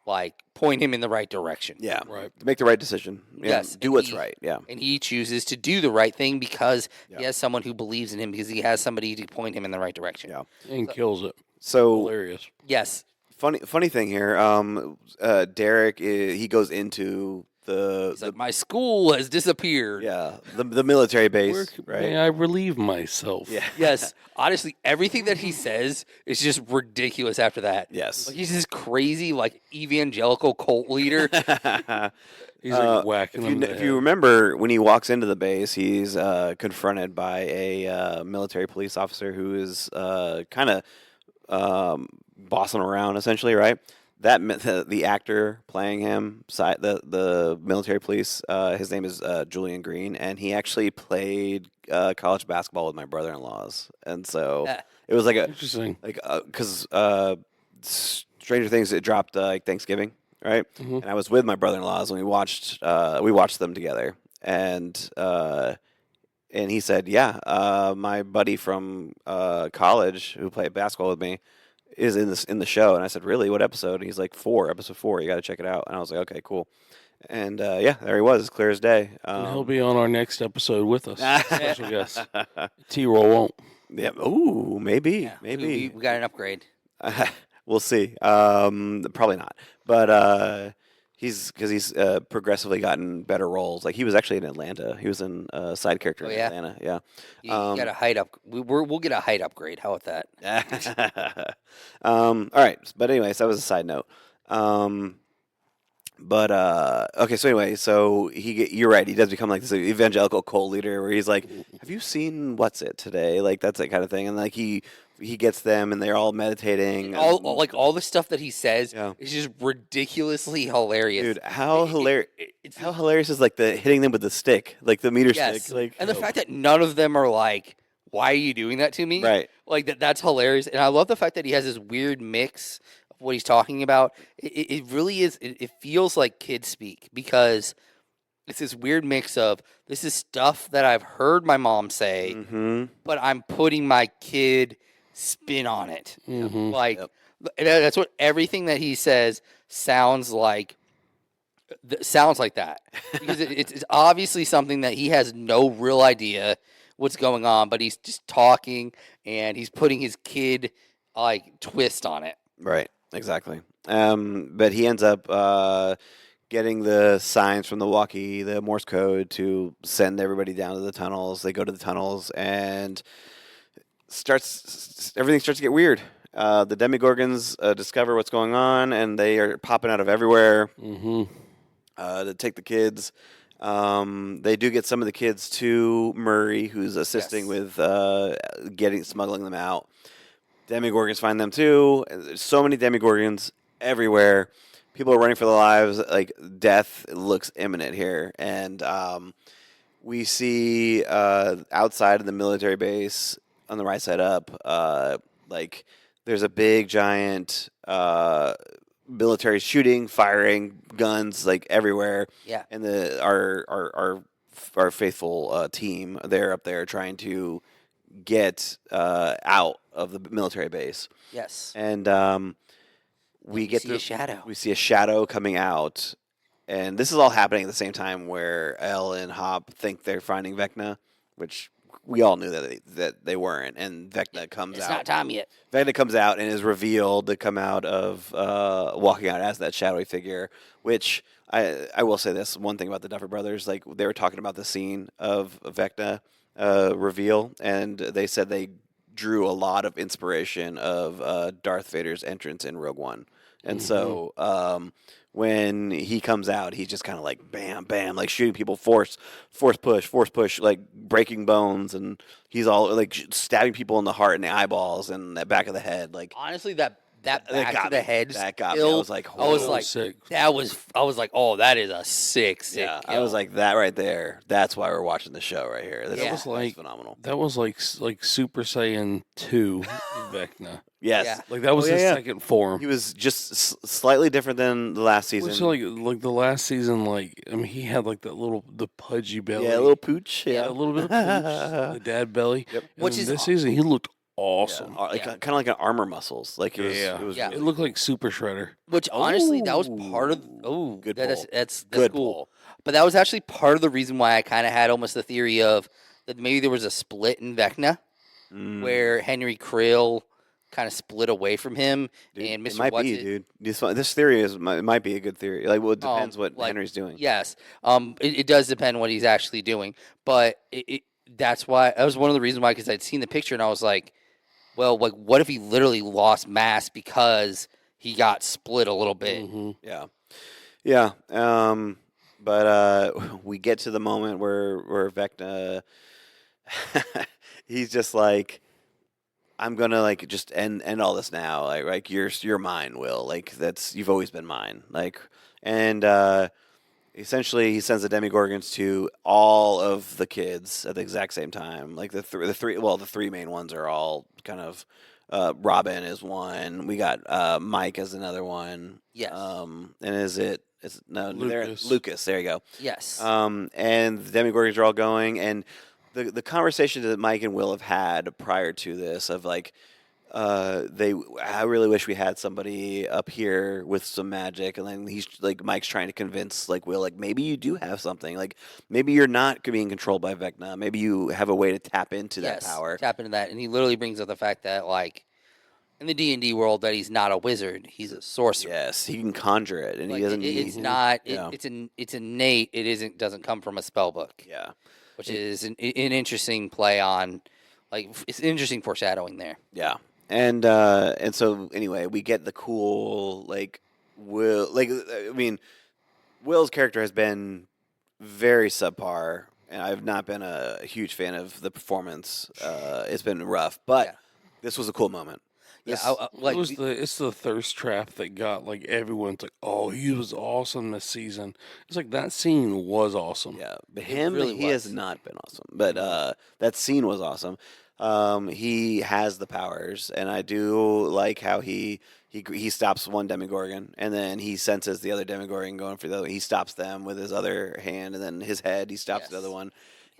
like, point him in the right direction. yeah, Right. to make the right decision. Yeah, Yes, do and what's he- right. Yeah, And he chooses to do the right thing because Yeah. he has someone who believes in him, because he has somebody to point him in the right direction. Yeah. And kills it. so Hilarious. Yes. funny thing here. Derek he goes into He's like, my school has disappeared. the military base, Where right? may I relieve myself? Yeah. Yes. Honestly, everything that he says is just ridiculous after that. Yes. Like, he's this crazy, like, evangelical cult leader. He's like whacking him. If you remember, when he walks into the base, he's confronted by a military police officer who is kind of bossing around, essentially, right? The actor playing him, the military police, his name is Julian Green, and he actually played college basketball with my brother-in-laws, and so it was like Interesting. because Stranger Things, it dropped like Thanksgiving, right? Mm-hmm. And I was with my brother-in-laws and we watched them together, and he said, my buddy from college who played basketball with me is in the show. And I said, really? What episode? And he's like, episode 4. You got to check it out. And I was like, okay, cool. And there he was, clear as day. And he'll be on our next episode with us. Special guest. T-Roll won't. Yeah. Ooh, maybe. We got an upgrade. We'll see. Probably not. But he's progressively gotten better roles. Like, he was actually in Atlanta. He was in a side character in Atlanta. Yeah. You got a height up. We'll get a height upgrade. How about that? All right. But anyways, that was a side note. Okay. So anyway, you're right. He does become like this evangelical cult leader where he's like, "Have you seen What's It today?" Like, that's that kind of thing. And like he gets them, and they're all meditating. All the stuff that he says is just ridiculously hilarious. Dude, how hilarious! How hilarious is like the hitting them with the stick, like the meter stick, like, and the fact that none of them are like, "Why are you doing that to me?" Right? Like that's hilarious, and I love the fact that he has this weird mix of what he's talking about. It really is. It feels like kid speak, because it's this weird mix of, this is stuff that I've heard my mom say, but I'm putting my kid spin on it. Mm-hmm. Like, that's what everything that he says sounds like. Sounds like that, because it's obviously something that he has no real idea what's going on, but he's just talking and he's putting his kid like twist on it. Right. Exactly. But he ends up getting the signs from the walkie, the Morse code, to send everybody down to the tunnels. They go to the tunnels, and everything starts to get weird. The Demigorgons discover what's going on, and they are popping out of everywhere to take the kids. They do get some of the kids to Murray, who's assisting with smuggling them out. Demigorgons find them too. There's so many Demigorgons everywhere. people are running for their lives. Like death looks imminent here, and we see outside of the military base on the right side up, like there's a big giant military shooting, firing, guns like everywhere. Yeah. And our faithful team, they're up there trying to get out of the military base. Yes. And we get see a shadow. We see a shadow coming out, and this is all happening at the same time where Elle and Hop think they're finding Vecna, which we all knew that they weren't. And Vecna comes It's out. not time yet. Vecna comes out and is revealed to come out of walking out as that shadowy figure. Which I will say this one thing about the Duffer Brothers, like they were talking about the scene of Vecna reveal, and they said they drew a lot of inspiration of Darth Vader's entrance in Rogue One. And so when he comes out, he's just kind of like bam, bam, like shooting people, force push, like breaking bones, and he's all like stabbing people in the heart and the eyeballs and the back of the head. Like honestly, that back got to the me. head. That got me. kill, I was like, I was "Whoa." like, sick. I was like, oh, that is a sick yeah, kill. I was like that right there. That's why we're watching the show right here. That That's was like- phenomenal. That was like Super Saiyan 2 Vecna. Yes. Yeah. Like that was his second form. He was just slightly different than the last season. So like the last season, like I mean, he had like the pudgy belly. Yeah, a little pooch. Yeah, Yeah, a little bit of pooch, the dad belly. Yep. And Which then is this season, he looked awesome. Like Yeah. kind of like an armor muscles. Like it was. Yeah. It was. Yeah. It Really looked like Super Shredder. Which honestly, that was part of. Ooh, Oh, good that's pull. that's Good cool. pull. But that was actually part of the reason why I kind of had almost the theory of that maybe there was a split in Vecna Mm. where Henry Krill kind of split away from him, Dude, and it Mr. might What's be, It- dude. This theory might be a good theory. Like, well, it depends what like, Henry's doing. Yes, it does depend what he's actually doing, but that's why that was one of the reasons why, because I'd seen the picture and I was like, well, like what if he literally lost mass because he got split a little bit? Mhm. Yeah, yeah. But we get to the moment where Vecna, he's just like, I'm gonna like just end all this now. Like you're mine, Will. Like you've always been mine. Like and essentially he sends the Demigorgons to all of the kids at the exact same time. Like the three main ones are all kind of Robin is one. We got Mike as another one. Yes. And Lucas. Lucas. There you go. Yes. And the Demigorgons are all going, and the conversation that Mike and Will have had prior to this of like, I really wish we had somebody up here with some magic, and then he's like, Mike's trying to convince like Will, like maybe you do have something, like maybe you're not being controlled by Vecna, maybe you have a way to tap into that power. Tap into that, and he literally brings up the fact that like in the D&D world that he's not a wizard, he's a sorcerer. Yes, he can conjure it, and Like, he doesn't. it's not. Yeah. It's innate. It doesn't come from a spell book. Yeah. Which is an interesting play on, like it's interesting foreshadowing there. Yeah, and so anyway, we get the cool like Will. Like I mean, Will's character has been very subpar, and I've not been a huge fan of the performance. It's been rough, but Yeah. this was a cool moment. Yeah, This- It's the thirst trap that got like everyone's like, oh, he was awesome this season. It's like that scene was awesome. Yeah, but him, really he has was. not been awesome. But that scene was awesome. He has the powers, and I do like how he stops one Demigorgon, and then he senses the other Demigorgon going for the other. He stops them with his other hand, and then his head. He stops the Yes. other one,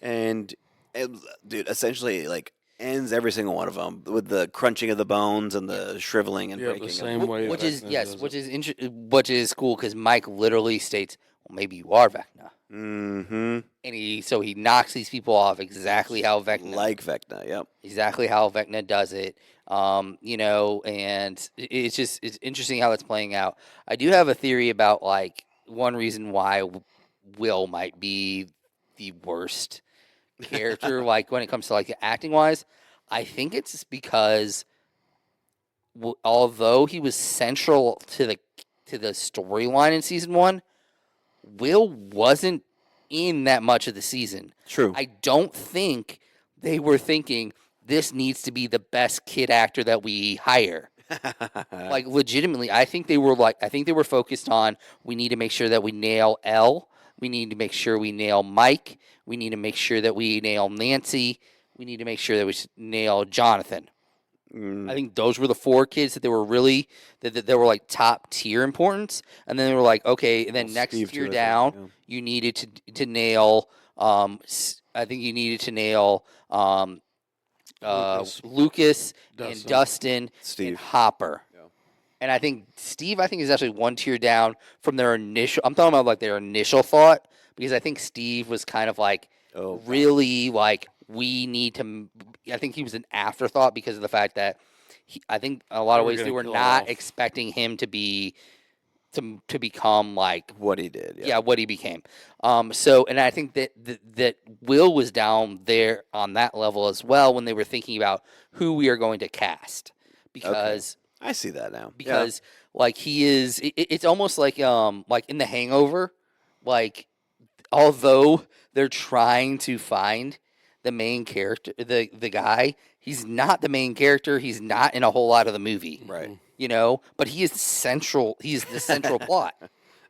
and dude, essentially like ends every single one of them with the crunching of the bones and the shriveling and Yeah, the breaking. same way. which is Vecna yes, does which it. is which is cool because Mike literally states, "Well, maybe you are Vecna," Mm-hmm. and he knocks these people off exactly how Vecna Vecna. Yep. exactly how Vecna does it. And it's interesting how that's playing out. I do have a theory about like one reason why Will might be the worst character, like when it comes to like acting wise. I think it's because although he was central to the storyline in season 1, Will wasn't in that much of the season. True. I don't think they were thinking this needs to be the best kid actor that we hire. Like legitimately, I think they were focused on we need to make sure that we nail Elle. We need to make sure we nail Mike. We need to make sure that we nail Nancy. We need to make sure that we nail Jonathan. I think those were the 4 kids that they were really that they were like top tier importance, and then they were like, okay, and then next tier down, you needed to nail. I think you needed to nail Lucas and Dustin and Hopper. Yeah. And I think Steve, is actually 1 tier down from their initial. I'm talking about like their initial thought, because I think Steve was kind of like really like we need to. I think he was an afterthought because of the fact that I think in a lot of ways they were not expecting him to be to become like what he did. Yeah, what he became. So, and I think that Will was down there on that level as well when they were thinking about who we are going to cast, because I see that now. Because like he is, it's almost like in The Hangover, like although they're trying to find the main character, the guy, he's not the main character. He's not in a whole lot of the movie, right? You know, but he is central. He's the central plot.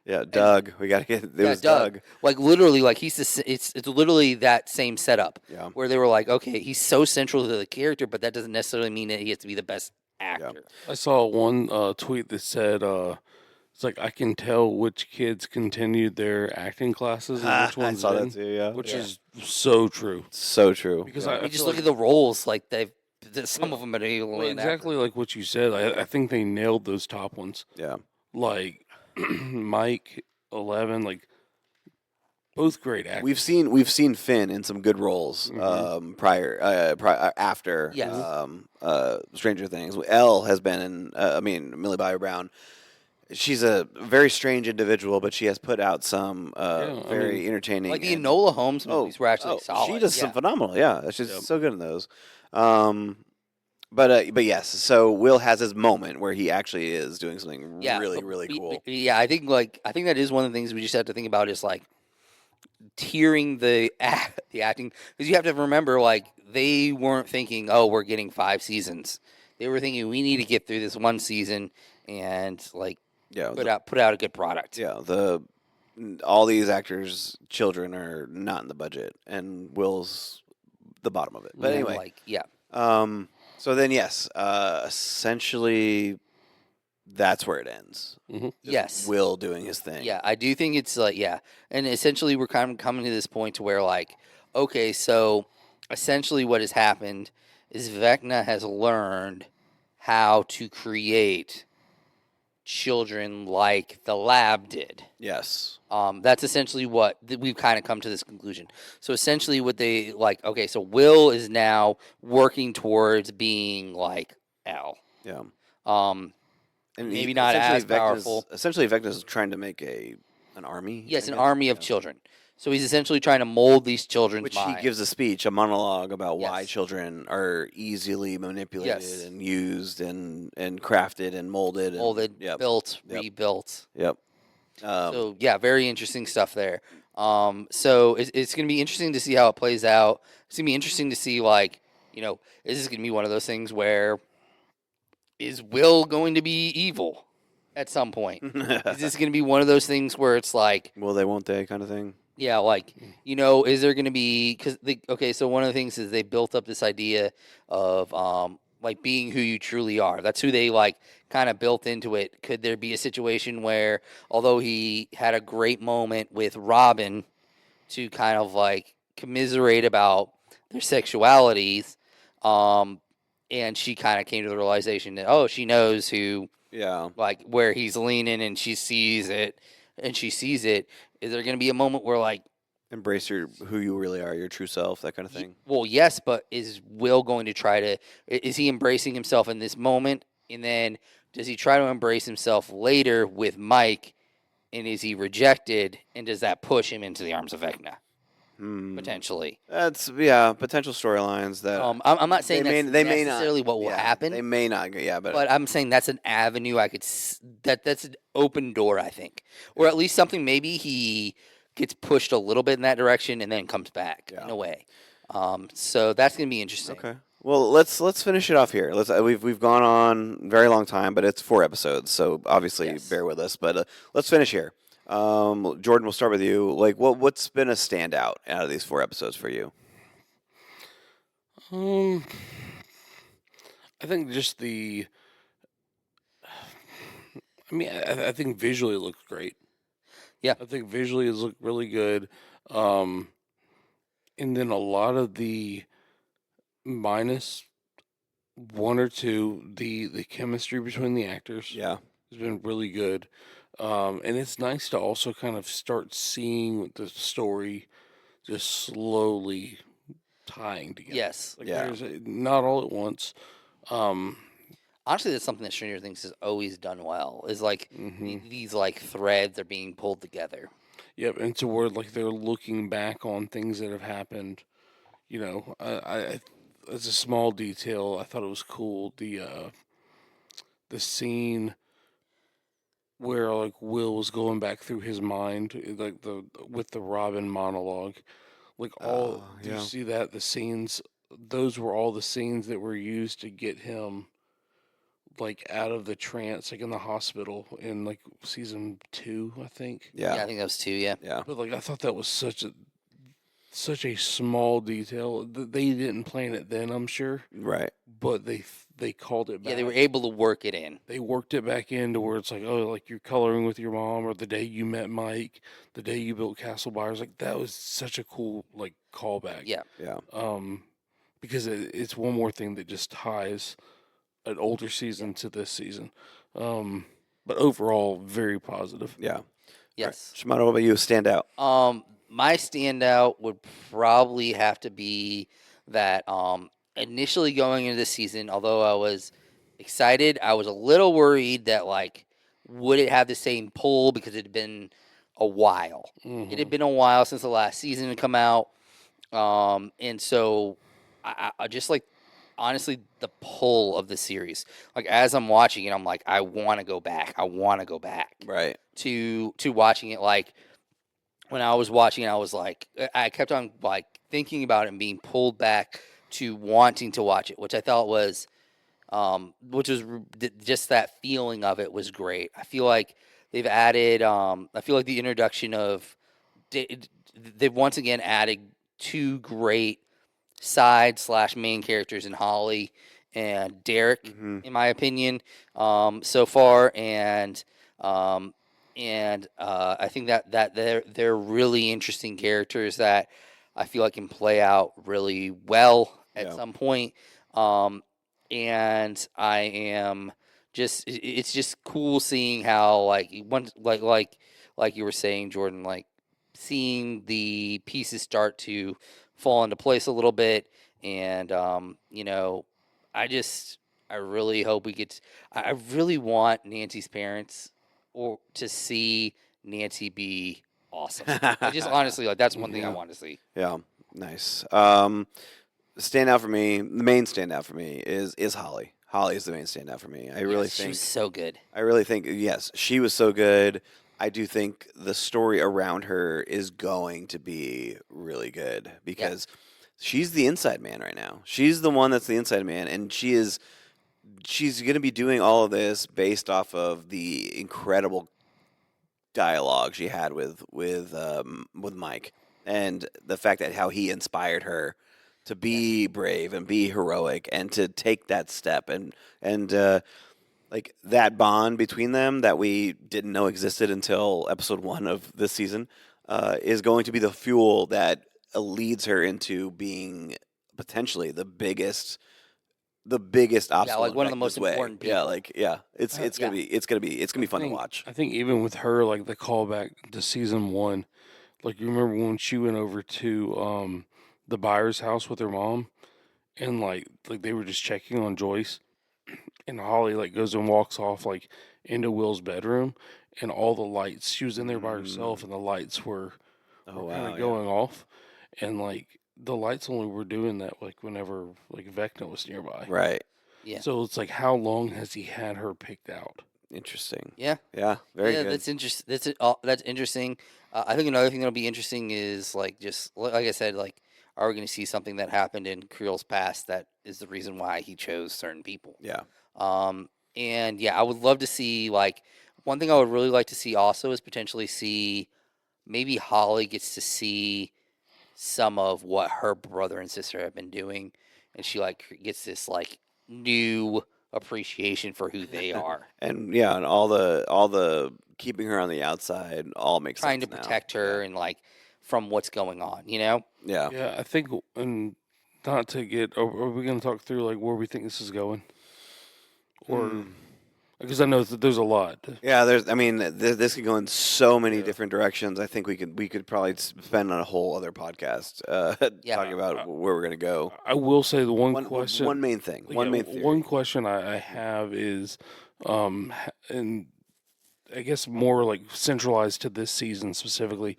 Yeah, Doug. We got to get. It was Doug. Like literally, like it's literally that same setup. Yeah. Where they were like, okay, he's so central to the character, but that doesn't necessarily mean that he has to be the best actor. Yeah. I saw one tweet that said, "It's like I can tell which kids continued their acting classes and which ones I saw didn't." That too. Yeah. Which is so true. So true. Because I just look at the roles, like some of them are able to exactly like what you said. I think they nailed those top ones. Yeah. Like Mike, 11, like both great actors. We've seen Finn in some good roles after Stranger Things. Elle has been in Millie Bobby Brown. She's a very strange individual, but she has put out some very entertaining. Like the Enola Holmes movies were actually solid. She does some phenomenal. Yeah, she's so good in those. But yes, so Will has his moment where he actually is doing something really cool. I think that is one of the things we just have to think about is like tiering the acting, because you have to remember, like, they weren't thinking, oh, we're getting 5 seasons. They were thinking we need to get through this 1 season and like put out a good product. Yeah, all these actors' children are not in the budget, and Will's the bottom of it. But anyway, so then, yes, essentially, that's where it ends. Mm-hmm. Yes, Will doing his thing. Yeah, I do think it's like and essentially we're kind of coming to this point to where like, okay, so essentially what has happened is Vecna has learned how to create children like the lab did. Yes. That's essentially what we've kind of come to this conclusion. So essentially what they like, okay, so Will is now working towards being like Elle. Yeah. And maybe not as powerful. Essentially, Vecna's trying to make an army. Yes, an army of children. So he's essentially trying to mold these children's minds. He gives a speech, a monologue about why children are easily manipulated and used and crafted and molded. Built, rebuilt. Yep. So, very interesting stuff there. So it's going to be interesting to see how it plays out. It's going to be interesting to see, like, is this going to be one of those things where is Will going to be evil at some point? Is this going to be one of those things where it's like... Will they, won't they kind of thing? Yeah, like, is there going to be... so one of the things is they built up this idea of, like, being who you truly are. That's who they, like, kind of built into it. Could there be a situation where, although he had a great moment with Robin to kind of, like, commiserate about their sexualities, and she kind of came to the realization that, she knows who, like, where he's leaning, and she sees it, Is there going to be a moment where, like, embrace who you really are, your true self, that kind of thing? Well, yes, but is Will going to try to, is he embracing himself in this moment, and then does he try to embrace himself later with Mike, and is he rejected, and does that push him into the arms of Vecna? Potentially. That's potential storylines that I'm not saying that's necessarily what will happen. They may not, but I'm saying that's an avenue that's an open door, I think, or at least something maybe he gets pushed a little bit in that direction and then comes back in a way. So that's gonna be interesting. Okay. Well, let's finish it off here. We've gone on a very long time, but it's 4 episodes, so obviously Yes. bear with us. But let's finish here. Jordan, we'll start with you. Like, what's been a standout out of these 4 episodes for you? Um, I think just the. I mean, I think visually it looks great. Yeah. I think visually it looked really good. Um, and then a lot of the minus one or two, the chemistry between the actors Yeah, has been really good. And it's nice to also kind of start seeing the story just slowly tying together. Yes. Like yeah, not all at once. Um, Honestly, that's something that Stranger Things has always done well. Is like mhm. these like threads are being pulled together. Yep, and to where like they're looking back on things that have happened. As a small detail, I thought it was cool the scene where like Will was going back through his mind, like the with the Robin monologue. Like do you yeah. see that the scenes? Those were all the scenes that were used to get him like out of the trance, like in the hospital in like season 2, I think. Yeah, Yeah, I think that was 2. Yeah. yeah, But like I thought that was such a small detail. They didn't plan it then, I'm sure, right. but they called it Yeah, back. they were able to work it in. They worked it back into where it's like, oh, like you're coloring with your mom, or the day you met Mike, the day you built Castle Byers. Like that was such a cool like callback. Yeah. Yeah, Um, because it's one more thing that just ties an older Yeah. season to this season. But overall, very positive. yeah. All right, Yes. Shimano, what about you? Stand out. My standout would probably have to be that initially going into the season, although I was excited, I was a little worried that like would it have the same pull because it had been a while. It had Mm-hmm. been a while since the last season had come out. And so I just like honestly the pull of the series. Like as I'm watching it, I'm like, I want to go back. I want to go back Right. to watching it. Like when I was watching it, I was like, I kept on like thinking about it and being pulled back to wanting to watch it, which I thought was, which was just that feeling of it was great. I feel like they've added, I feel like the introduction of, they've once again added two great side slash main characters in Holly and Derek, Mm-hmm. in my opinion, so far, um, I think that they're really interesting characters that I feel like can play out really well at Yeah. some point. Um, and I am just it's just cool seeing how like like you were saying, Jordan, like seeing the pieces start to fall into place a little bit. And I really hope we get. I really want Nancy's parents or to see Nancy be awesome. I just honestly like that's one thing I Yeah. want to see. Yeah, nice. Standout for me, the main standout for me is Holly. Holly is the main standout for me. Yes, she was so good. I really think yes, she was so good. I do think the story around her is going to be really good because she's the inside man right now. She's the one that's the inside man, and she's going to be doing all of this based off of the incredible dialogue she had with Mike, and the fact that how he inspired her to be brave and be heroic and to take that step and like that bond between them that we didn't know existed until episode 1 of this season is going to be the fuel that leads her into being potentially the biggest Yeah, obstacle like in one of the Vecna's most way. important Yeah, people. like yeah, it's Yeah. gonna be fun to watch. I think even with her, like the callback to season 1, like you remember when she went over to the buyer's house with her mom, and like they were just checking on Joyce, and Holly like goes and walks off like into Will's bedroom, and all the lights. She was in there by herself, and the lights Oh were kind wow, of yeah. going off, and like the lights only were doing that like whenever like Vecna was nearby. Right. Yeah. So it's like, how long has he had her picked out? Interesting. Yeah. Yeah. Very Yeah, good. that's interesting. That's interesting. I think another thing that'll be interesting is like just like I said, like are we going to see something that happened in Creel's past that is the reason why he chose certain people? Yeah. And yeah, I would love to see, like, one thing I would really like to see also is potentially see maybe Holly gets to see some of what her brother and sister have been doing, and she like gets this like new appreciation for who they are. And yeah, and all the keeping her on the outside all makes Trying to sense now. protect her and like from what's going on, you know? Yeah. Yeah, I think, and not to get, are we going to talk through like where we think this is going? Or, because I know that there's a lot. Yeah, this could go in so many different directions. I think we could probably spend on a whole other podcast talking about where we're gonna go. I will say the one question, one main thing, one question I have is, and I guess more like centralized to this season specifically,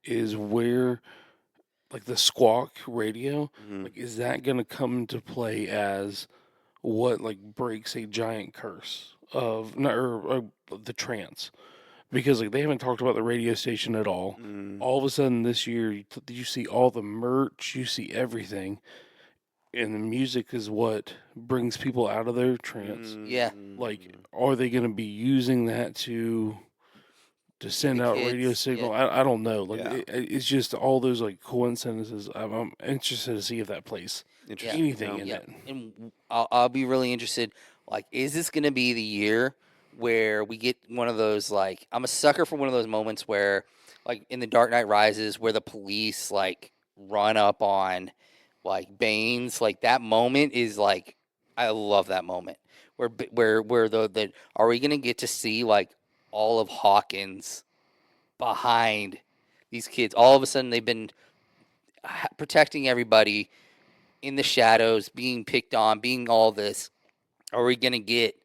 is where like the squawk radio, like is that gonna come into play as what like breaks a giant curse of or the trance, because like they haven't talked about the radio station at all. All of a sudden this year you see all the merch, you see everything, and the music is what brings people out of their trance. Yeah. Like, are they going to be using that to send out radio signal? I don't know. Like it's just all those like coincidences. I'm interested to see if that plays anything in it. And I'll be really interested. Like, is this going to be the year where we get one of those, like, I'm a sucker for one of those moments where, like, in The Dark Knight Rises, where the police, like, run up on, like, Bane's. Like, that moment is, like, I love that moment. Where the are we going to get to see, like, all of Hawkins behind these kids? All of a sudden, they've been protecting everybody in the shadows, being picked on, being all this. Are we going to get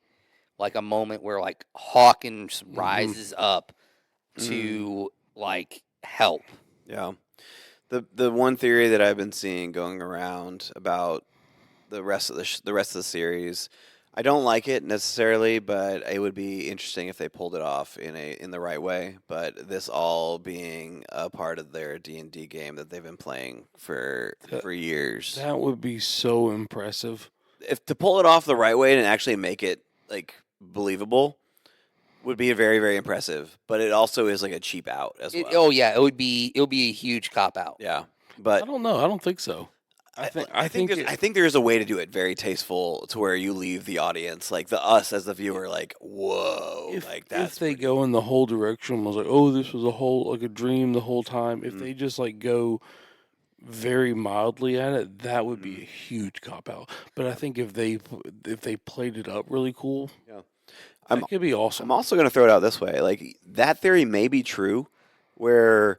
like a moment where like Hawkins rises up to like help? Yeah. The one theory that I've been seeing going around about the rest of the series, I don't like it necessarily, but it would be interesting if they pulled it off in the right way. But this all being a part of their D&D game that they've been playing for years. That would be so impressive. If to pull it off the right way and actually make it like believable would be very, very impressive. But it also is like a cheap out as well. Oh yeah, it would be a huge cop out. Yeah, but I don't know. I don't think so. I think there's a way to do it very tasteful to where you leave the audience, like us as the viewer, like whoa, if they go in the whole direction, was like, oh, this was a dream the whole time. If they just like go very mildly at it, that would be a huge cop out. But I think if they played it up really cool, that could be awesome. I'm also going to throw it out this way, like that theory may be true, where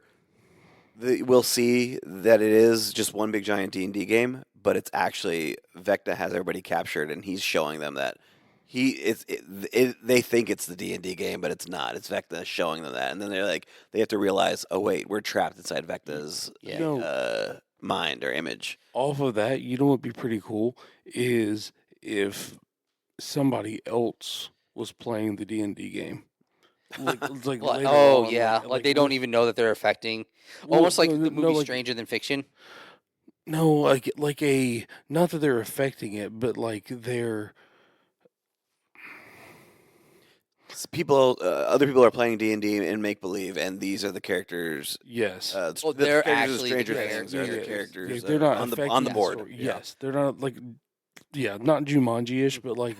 we'll see that it is just one big giant D&D game, but it's actually Vecna has everybody captured, and he's showing them that they think it's the D&D game, but it's not. It's Vecna showing them that, and then they have to realize, oh wait, we're trapped inside Vecna's mind or image. Off of that, you know what would be pretty cool is if somebody else was playing the D&D game. Like oh yeah, like they don't even know that they're affecting. Almost like the movie Stranger Than Fiction. No, like not that they're affecting it, but like they're other people are playing D&D and make believe, and these are the characters. Yes, they're actually Stranger Things are the characters. They're not on the board. Yes, they're not like. Yeah, not Jumanji-ish, but like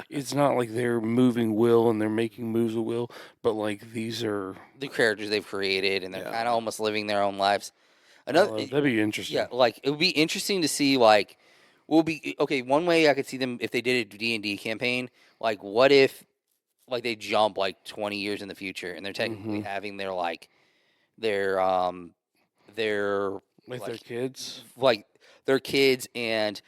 it's not like they're moving will and they're making moves of will, but like these are the characters they've created, and they're kind of almost living their own lives. That'd be interesting. Yeah, like it would be interesting to see like one way I could see them if they did a D&D campaign, like what if like they jump like 20 years in the future and they're technically having their their kids, like their kids and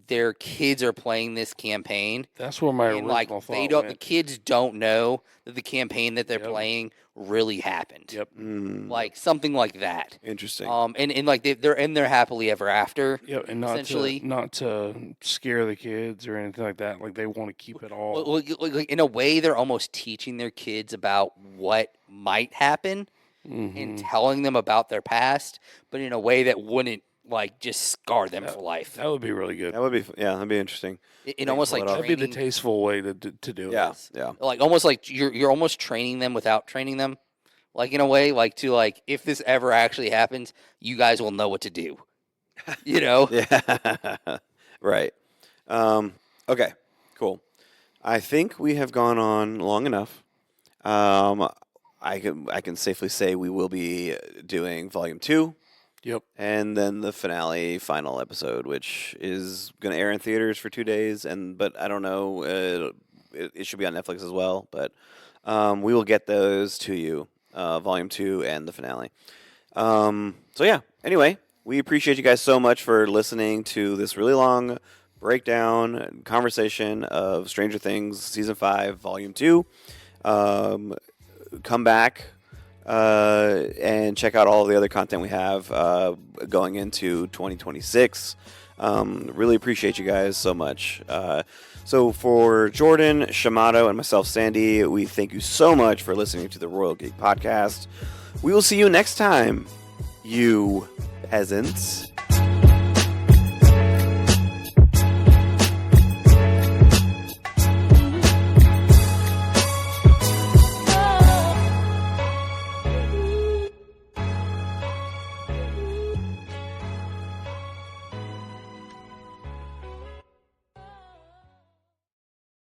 their kids are playing this campaign. That's where my original thought went. The kids don't know that the campaign that they're playing really happened. Yep. Like something like that. Interesting. And like they're happily ever after. Yep. And not to scare the kids or anything like that. Like they want to keep it all. Like in a way, they're almost teaching their kids about what might happen and telling them about their past, but in a way that wouldn't like just scar them for life. That would be really good. That would be that'd be interesting. In almost like That'd be the tasteful way to do it. Yeah. Like almost like you're almost training them without training them, like in a way, like to like if this ever actually happens, you guys will know what to do. Yeah. Right. Okay. Cool. I think we have gone on long enough. I can safely say we will be doing Volume 2. Yep. And then the final episode, which is going to air in theaters for 2 days, but I don't know. It should be on Netflix as well. But we will get those to you, Volume 2 and the finale. So yeah. Anyway, we appreciate you guys so much for listening to this really long breakdown conversation of Stranger Things Season 5, Volume 2. Come back and check out all the other content we have going into 2026. Really appreciate you guys so much. So for Jordan, Shamato, and myself, Sandy, we thank you so much for listening to the Royal Geek Podcast. We will see you next time, you peasants.